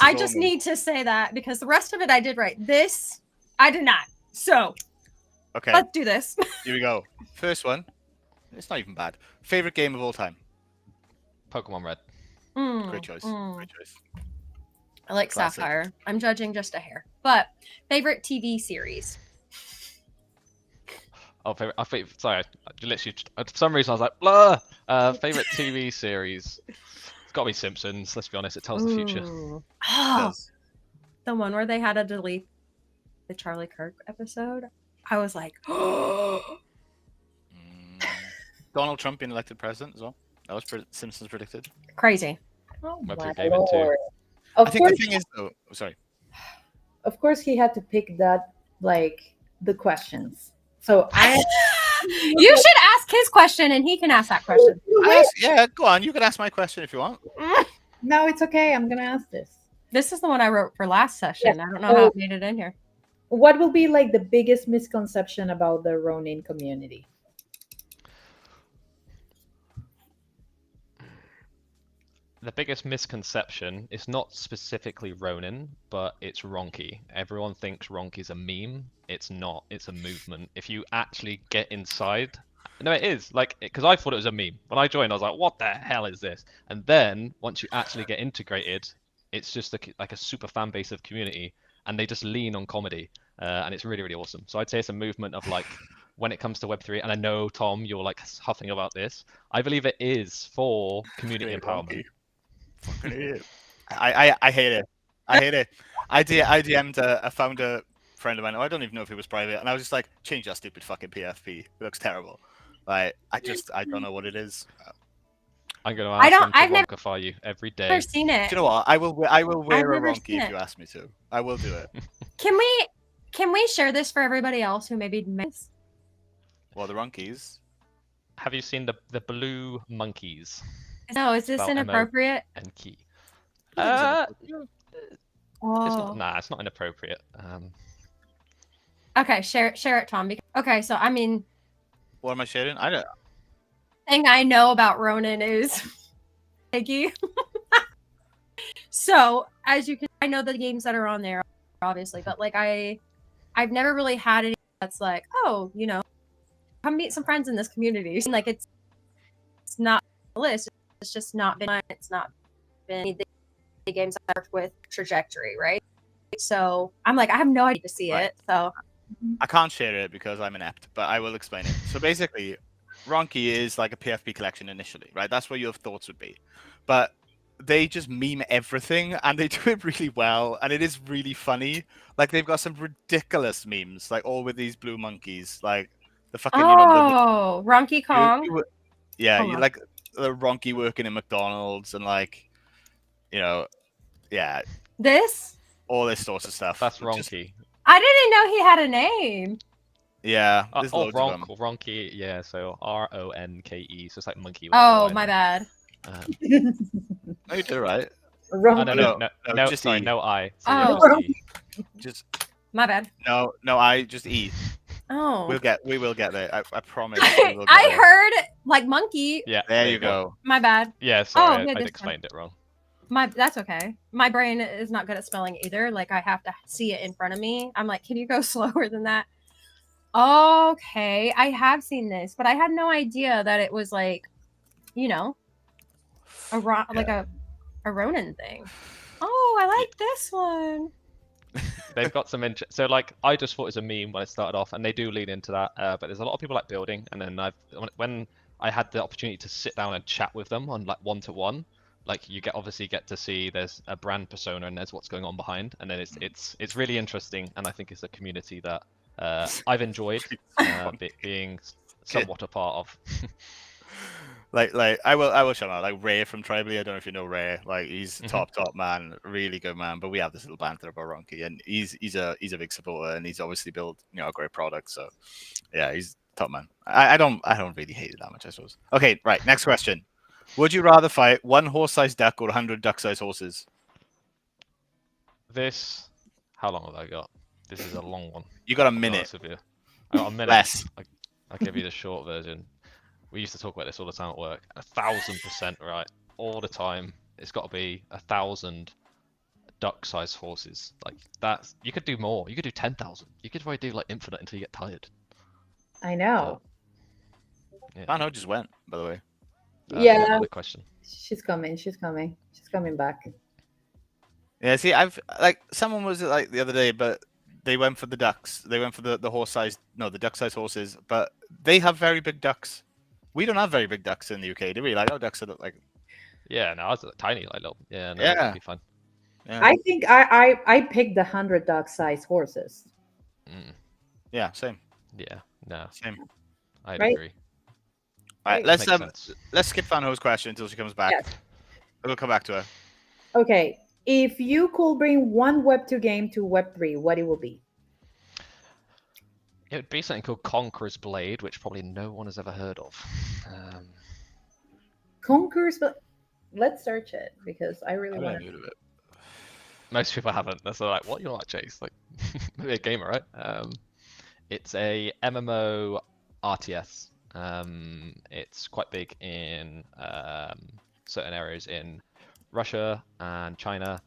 I just need to say that because the rest of it I did right. This I did not. So okay, let's do this. Here we go. First one. It's not even bad. Favorite game of all time? Pokemon Red. Great choice. Great choice. I like Classic. Sapphire. I'm judging just a hair. But favorite TV series? Oh, sorry, I literally, for some reason I was like, blah. Favorite TV series. Gotta be Simpsons. Let's be honest. It tells the future. Ooh. It Oh, does. the one where they had to delete the Charlie Kirk episode. I was like, oh, Mm. Donald Trump being elected president as well. That was Simpsons predicted. crazy. Oh Web my 3 gaming too. lord. I Of think the course, thing is, though. Sorry. of course, he had to pick that, like, the questions. So I. You should ask his question and he can ask that question. Yeah, go on. You can ask my question if you want. No, it's okay. I'm gonna ask this. This is the one I wrote for last session. I don't know So- how it made it in here. What will be like the biggest misconception about the Ronin community? The biggest misconception is not specifically Ronin, but it's Ronki. Everyone thinks Ronki's a meme. It's not. It's a movement. If you actually get inside, no, it is. Like, because I thought it was a meme. When I joined, I was like, "What the hell is this?" And then once you actually get integrated, it's just like a super fan base of community, and they just lean on comedy, and it's really, really awesome. So I'd say it's a movement of like. When it comes to Web3, and I know Tom, you're like huffing about this. I believe it is for community Great, empowerment. Ronki. Fucking idiot. I hate it. I hate it. I DM'd a founder friend of mine. I don't even know if he was private, and I was just like, change that stupid fucking PFP. It looks terrible. Like, I don't know what it is. I'm gonna I ask don't- them to I've never- wonkify you every I've never day. seen it. Do you know what? I will wear a never Ronki seen if it. you ask me to. I will do it. Can we share this for everybody else who maybe missed? Well, the Ronkies. Have you seen the blue monkeys No, is this Spelled M-O. inappropriate? and key? Uh, It's Oh. not. Nah, it's not inappropriate. Okay, share it, Tom. Okay, so I mean, What am I sharing? I don't. thing I know about Ronin is Piggy. So as you can, I know the games that are on there, obviously, but like I've never really had any that's like, oh, you know, come meet some friends in this community. Like it's not on the list. It's just not been. It's not been the games I worked with trajectory, right? So I'm like, I have no idea to see Right. it. So I can't share it because I'm inept, but I will explain it. So basically, Ronki is like a PFP collection initially, right? That's where your thoughts would be. But they just meme everything and they do it really well and it is really funny. Like they've got some ridiculous memes, like all with these blue monkeys, like the fucking oh, Ronky you, Kong. yeah, Hold you on. like the Ronki working in McDonald's and like, you know, yeah, This all this sorts of stuff. That's Just- Ronki. I didn't know he had a name. yeah, there's loads of them. Ronki. Yeah, so Ronke. So it's like monkey. with Oh, a my Y. bad. No, you did it right. Oh, Wrong. no, No, no, no, no, just sorry, E. no I. So Oh. yeah, just E. Just My bad. no, I just eat. Oh. We will get there. I promise. We will get I there. heard like monkey. Yeah. There you go. My bad. Yeah, sorry, yeah, I'd this explained it wrong. That's okay. My brain is not good at spelling either. Like I have to see it in front of me. I'm like, can you go slower than that? Okay, I have seen this, but I had no idea that it was like, you know, like a Ronin thing. Oh, I like this one. They've got some so like I just thought it was a meme when I started off, and they do lean into that. But there's a lot of people like building, and then when I had the opportunity to sit down and chat with them on like one-to-one, like you obviously get to see there's a brand persona and there's what's going on behind, and then it's really interesting, and I think it's a community that I've enjoyed being somewhat a part of. Like I will shout out like Ray from Tribally. I don't know if you know Ray. Like he's top man, really good man. But we have this little banter about Ronki, and he's a big supporter, and he's obviously built a great product. So yeah, he's top man. I don't really hate it that much, I suppose. Okay, right. Next question. Would you rather fight one horse-sized duck or 100 duck-sized horses? How long have I got? This is a long one. You got a I'll be minute. honest with you. I got a minute. Less. I'll give you the short version. We used to talk about this all the time at work. 1,000% right, all the time. It's got to be 1,000 duck-sized horses. Like that, you could do more. You could do 10,000. You could probably do like infinite until you get tired. I know. Yeah. I know, just went, by the way. Yeah. Another question. She's coming. She's coming back. Yeah, see, I've like someone was like the other day, but they went for the ducks. They went for the the duck-sized horses, but they have very big ducks. We don't have very big ducks in the UK, do we? Like our ducks are like Yeah, no, I was tiny, like little. Yeah, no, Yeah. that'd be fun. Yeah. I think I picked the 100 dog-sized horses. Mm, Yeah. Same. yeah, no, Same. I'd Right? agree. All right. Right. Let's Makes sense. let's skip Fanho's question until she comes back. Yes. We'll come back to her. Okay. If you could bring one Web 2 game to Web 3, what it will be? It would be something called Conqueror's Blade, which probably no one has ever heard of. Conquerors, but let's search it because I really I want haven't to. heard of it. Most people haven't. That's like, what? You're like Chase? Like, maybe a gamer, right? It's a MMO RTS. It's quite big in certain areas in Russia and China.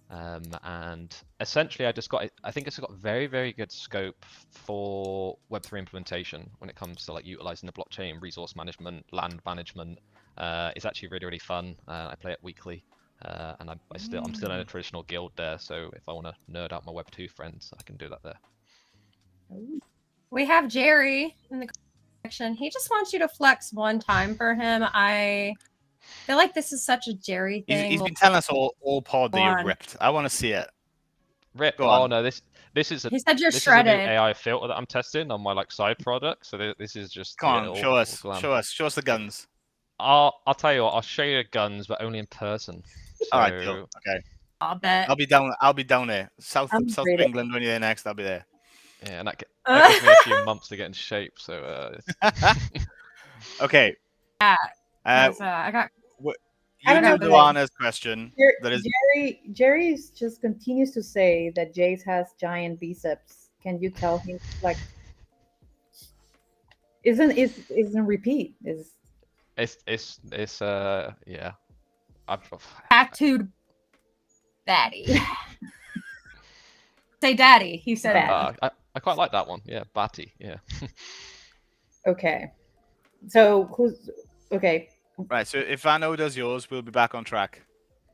And essentially, I just got it. I think it's got very, very good scope for Web3 implementation when it comes to like utilizing the blockchain, resource management, land management. It's actually really, really fun. I play it weekly, and I'm still in a traditional guild there. So if I want to nerd out my Web2 friends, I can do that there. We have Jerry in the section. He just wants you to flex one time for him. I feel like this is such a Jerry thing. He's been telling us all pod that you're on. ripped. I want to see it. Rip. Go Oh on. no, this is a He said you're this is a new shredded. AI filter that I'm testing on my like side product. So this is just Come on, all- show all us. glam. Show us the guns. I'll tell you what. I'll show you the guns, but only in person. So, All right, deal. Okay. I'll bet. I'll be down there. South I'm of ready. England when you're there next. I'll be there. yeah, and that gives me a few months to get in shape. So Okay. Yeah. Uh, I got I you don't do know. Luana's question. That is Jerry just continues to say that Jace has giant biceps. Can you tell him like isn't repeat is it's yeah. I've tattooed daddy. Say daddy. He said Bad. I quite like that one. Yeah, Batty. Yeah. okay. So who's okay? right. So if Vano does yours, we'll be back on track.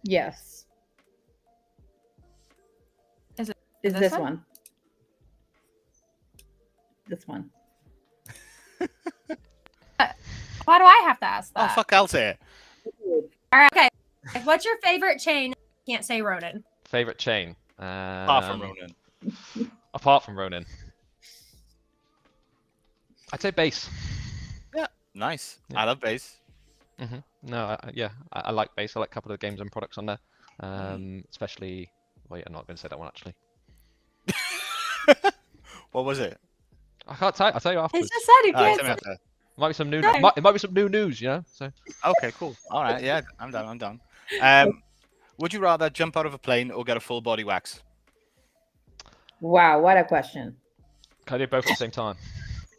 Yes. Is it Is this this one? one? This one. Why do I have to ask Oh that? fuck, I'll say it. All right, okay. What's your favorite chain? Can't say Ronin. Favorite chain. Apart from Ronin. Apart from Ronin. I'd say base. Nice. Yeah. I love bass. No, I like base. I like a couple of the games and products on there. Especially. Wait, I'm not going to say that one actually. What was it? I can't tell. I'll tell you He afterwards. just said he All right, can't tell me say. after. Might be some new. No. It might be some new news, you know. So Okay, cool. All right, yeah, I'm down. Would you rather jump out of a plane or get a full body wax? Wow, what a question. can I do both at the same time?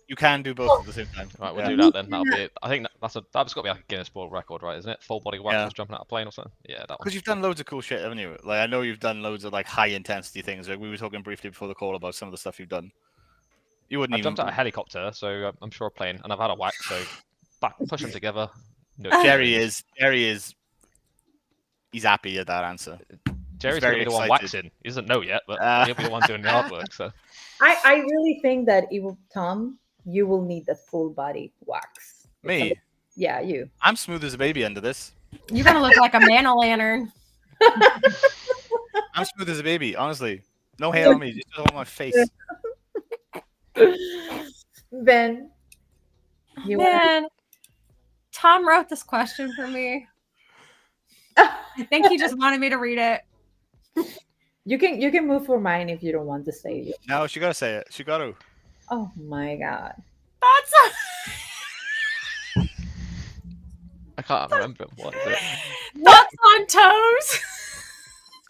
You can do both at the same time. Right, we'll Yeah. do that then. That'll be it. I think that's got to be like a Guinness World Record, right? Isn't it? Full body wax Yeah. just jumping out of a plane or something. Yeah, that one. Because you've done loads of cool shit, haven't you? Like I know you've done loads of like high intensity things. Like we were talking briefly before the call about some of the stuff you've done. You wouldn't I've even. jumped out of a helicopter, so I'm sure a plane, and I've had a wax, so push them together. No, Jerry is. He's happy at that answer. Jerry's very gonna be the one excited. waxing. He doesn't know yet, but Ah. he'll be the one doing the artwork. So I really think that it will, Tom, you will need the full body wax. Me, Yeah, you. I'm smooth as a baby under this. You're gonna look like a man-o'-lantern. I'm smooth as a baby, honestly. No hair on me, just on my face. Ben, you want Man, Tom wrote this question for me. I think he just wanted me to read it. you can move for mine if you don't want to say it. No, she gotta say it. She gotta. Oh my god. Thoughts I can't remember what is it. Thoughts on toes?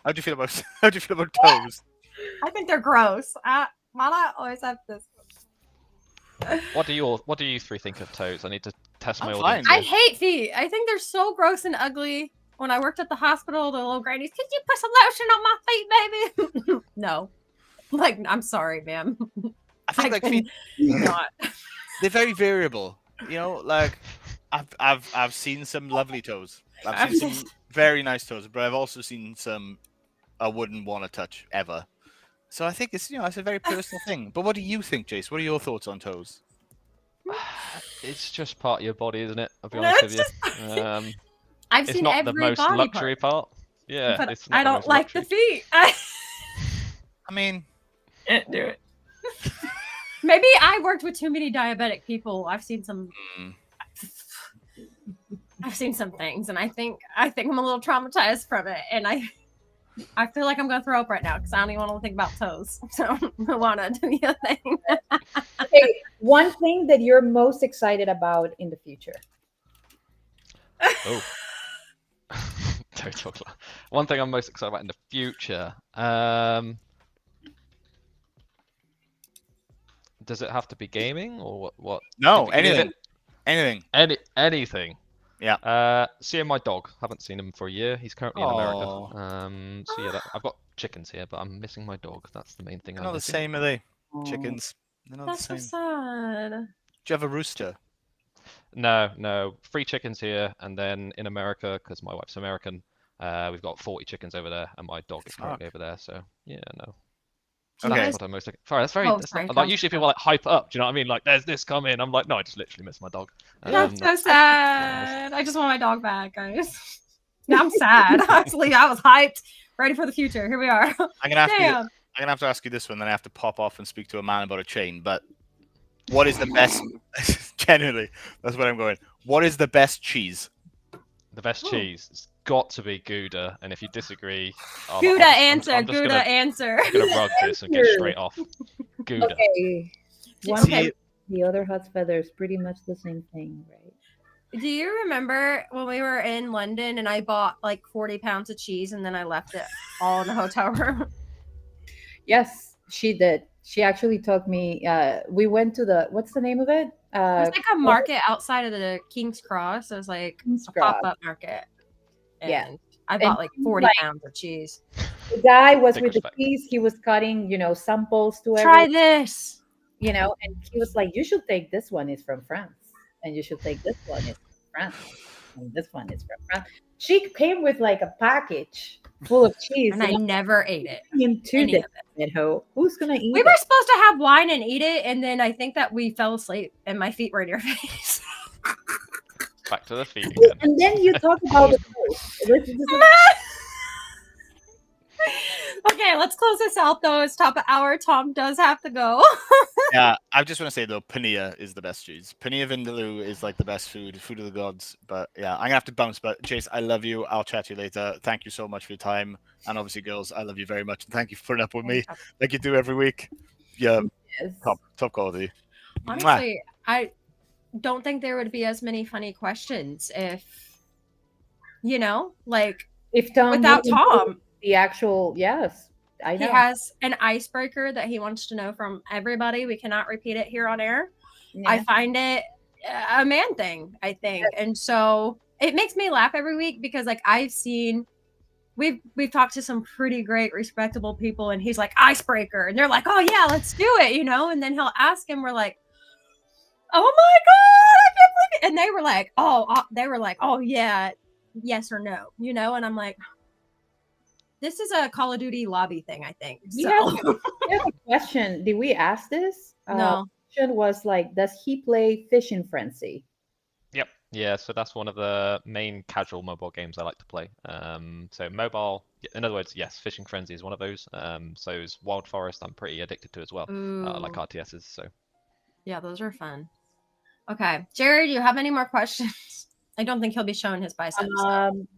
How do you feel about toes? I think they're gross. Why not always have this? What do you three think of toes? I need to test my I'm audience. fine. I hate feet. I think they're so gross and ugly. When I worked at the hospital, the little grannies, could you put some lotion on my feet, baby? No. Like, I'm sorry, ma'am. I think like feet, Not. they're very variable. You know, like I've seen some lovely toes. I've seen some very nice toes, but I've also seen some I wouldn't want to touch ever. So I think it's it's a very personal thing. But what do you think, Jace? What are your thoughts on toes? It's just part of your body, isn't it? I'll be No, honest with it's you. I've It's seen not the every most body luxury part. Yeah, but it's not I the don't most like luxury. the feet. I I mean, can't do it. Maybe I worked with too many diabetic people. I've seen some. mm, I've seen some things, and I think I'm a little traumatized from it, and I feel like I'm gonna throw up right now because I don't even want to think about toes. So Moana, do your thing. Okay, one thing that you're most excited about in the future. Oh. Don't talk about. One thing I'm most excited about in the future. Does it have to be gaming or what? What? no, Give me a anything, bit- anything. anything. Yeah. Seeing my dog. Haven't seen him for a year. He's currently in America. So yeah, I've got chickens here, but I'm missing my dog. That's the main thing They're I'm not the missing. same, are they? Oh. Chickens. They're not That's the so same. sad. Do you have a rooster? No. 3 chickens here, and then in America, because my wife's American, we've got 40 chickens over there, and my dog is currently over there. So yeah, no. Do you Okay. guys- That's what I'm most looking. Sorry, that's very. Oh, That's sorry, not, Tom. like usually people like hype up. Do you know what I mean? Like, there's this coming. I'm like, no, I just literally miss my dog. That's so That's- sad. I just want my dog back, guys. Now I'm sad. Honestly, I was hyped, ready for the future. Here we are. I'm gonna have to. Damn. I'm gonna have to ask you this one. Then I have to pop off and speak to a man about a chain. But what is the best? Genuinely, that's where I'm going. What is the best cheese? The best Ooh. cheese. It's got to be Gouda, and if you disagree, Gouda answer. I'm just Gouda answer. gonna rug this and get straight off. Gouda. Okay. One Okay. head, the other hot's feather is pretty much the same thing, right? Do you remember when we were in London and I bought like 40 pounds of cheese and then I left it all in the hotel room? Yes, she did. She actually took me. We went to the what's the name of it? It was like a market outside of the King's Cross. It was like King's a Cross. pop-up market. Yeah. And I bought like 40 pounds of cheese. The guy was Big with respect. the cheese. He was cutting, samples to Try everyone, this. and he was like, "You should take this one. It's from France, and you should take this one. It's from France, and this one is from France." She came with like a package full of cheese, And I never ate it. in 2 Any days. of it. Who's gonna eat We it? were supposed to have wine and eat it, and then I think that we fell asleep and my feet were in your face. Back to the feet again. And then you talk about the toast. This is- Okay, let's close this out though. It's top of hour. Tom does have to go. Yeah, I just want to say though, panilla is the best cheese. Panilla vindaloo is like the best food of the gods. But yeah, I'm gonna have to bounce. But Chase, I love you. I'll chat to you later. Thank you so much for your time. And obviously, girls, I love you very much. And thank you for putting up with me like you do every week. Yeah, Yes. top quality. Mwah. Honestly, I don't think there would be as many funny questions if, like If Tom without wouldn't Tom, do the actual yes, I he know. has an icebreaker that he wants to know from everybody. We cannot repeat it here on air. Yeah. I find it a man thing, I think. And so it makes me laugh every week because like we've talked to some pretty great respectable people and he's like icebreaker and they're like, oh yeah, let's do it, and then he'll ask him, we're like, oh my god, I can't believe it. And they were like, oh yeah, yes or no, and I'm like, this is a Call of Duty lobby thing, I think. So. We have a question. Did we ask this? No. Question was like, does he play Fishing Frenzy? Yep. Yeah, so that's one of the main casual mobile games I like to play. So mobile, in other words, yes, Fishing Frenzy is one of those. So is Wild Forest, I'm pretty addicted to as well. I like Ooh. RTSs, so. Yeah, those are fun. Okay. Jerry, do you have any more questions? I don't think he'll be showing his biceps.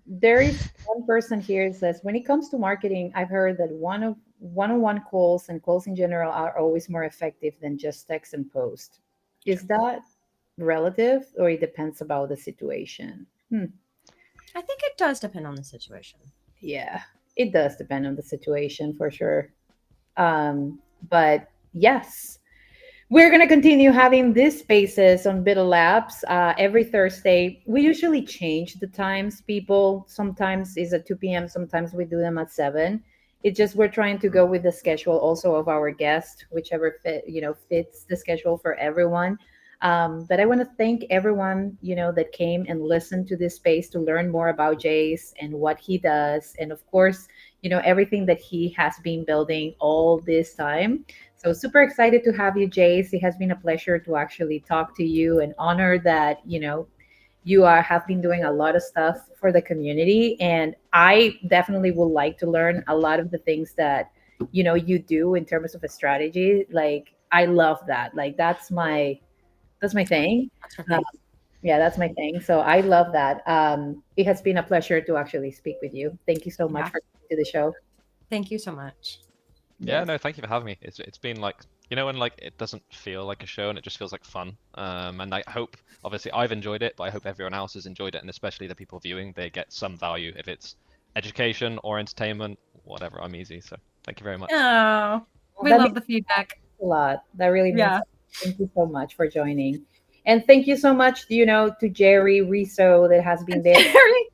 There is one person here that says, when it comes to marketing, I've heard that one-on-one calls and calls in general are always more effective than just text and post. Is that relative or it depends about the situation? I think it does depend on the situation. Yeah, it does depend on the situation for sure. But yes, we're going to continue having these spaces on BUIDLabs every Thursday. We usually change the times, people. Sometimes it's at 2 p.m. Sometimes we do them at 7. It's just we're trying to go with the schedule also of our guest, whichever fits the schedule for everyone. But I want to thank everyone, that came and listened to this space to learn more about Jace and what he does. And of course, everything that he has been building all this time. So super excited to have you, Jace. It has been a pleasure to actually talk to you and honor that, You have been doing a lot of stuff for the community, and I definitely would like to learn a lot of the things that you do in terms of a strategy. Like I love that. Like that's my thing. That's her Uh, thing. yeah, that's my thing. So I love that. It has been a pleasure to actually speak with you. Thank you so much Yeah. for coming to the show. Thank you so much. Yeah, Yes. no, thank you for having me. It's been like when like it doesn't feel like a show and it just feels like fun. And I hope obviously I've enjoyed it, but I hope everyone else has enjoyed it, and especially the people viewing, they get some value. If it's education or entertainment, whatever, I'm easy. So thank you very much. Oh, Well, we that love means the feedback. a lot. That really means a Yeah. lot. Thank you so much for joining. And thank you so much, to Jerry Riso that has been there, Jerry.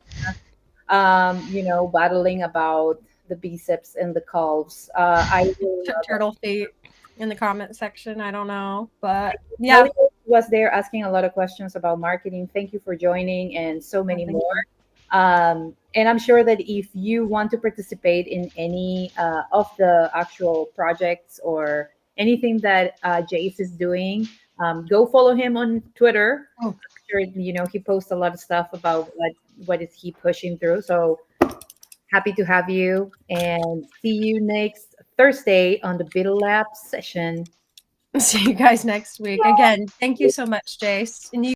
battling about the biceps and the calves. I really love it. Turtle feet in the comment section. I don't know, but yeah. Elliot was there asking a lot of questions about marketing. Thank you for joining and so Oh, many thank more. you. And I'm sure that if you want to participate in any of the actual projects or anything that Jace is doing, go follow him on Twitter. Oh, Sure, he posts a lot of stuff about what is he pushing through. So happy to have you, and see you next Thursday on the BUIDLabs session. see you guys next week. Again, thank you so much, Jace. And you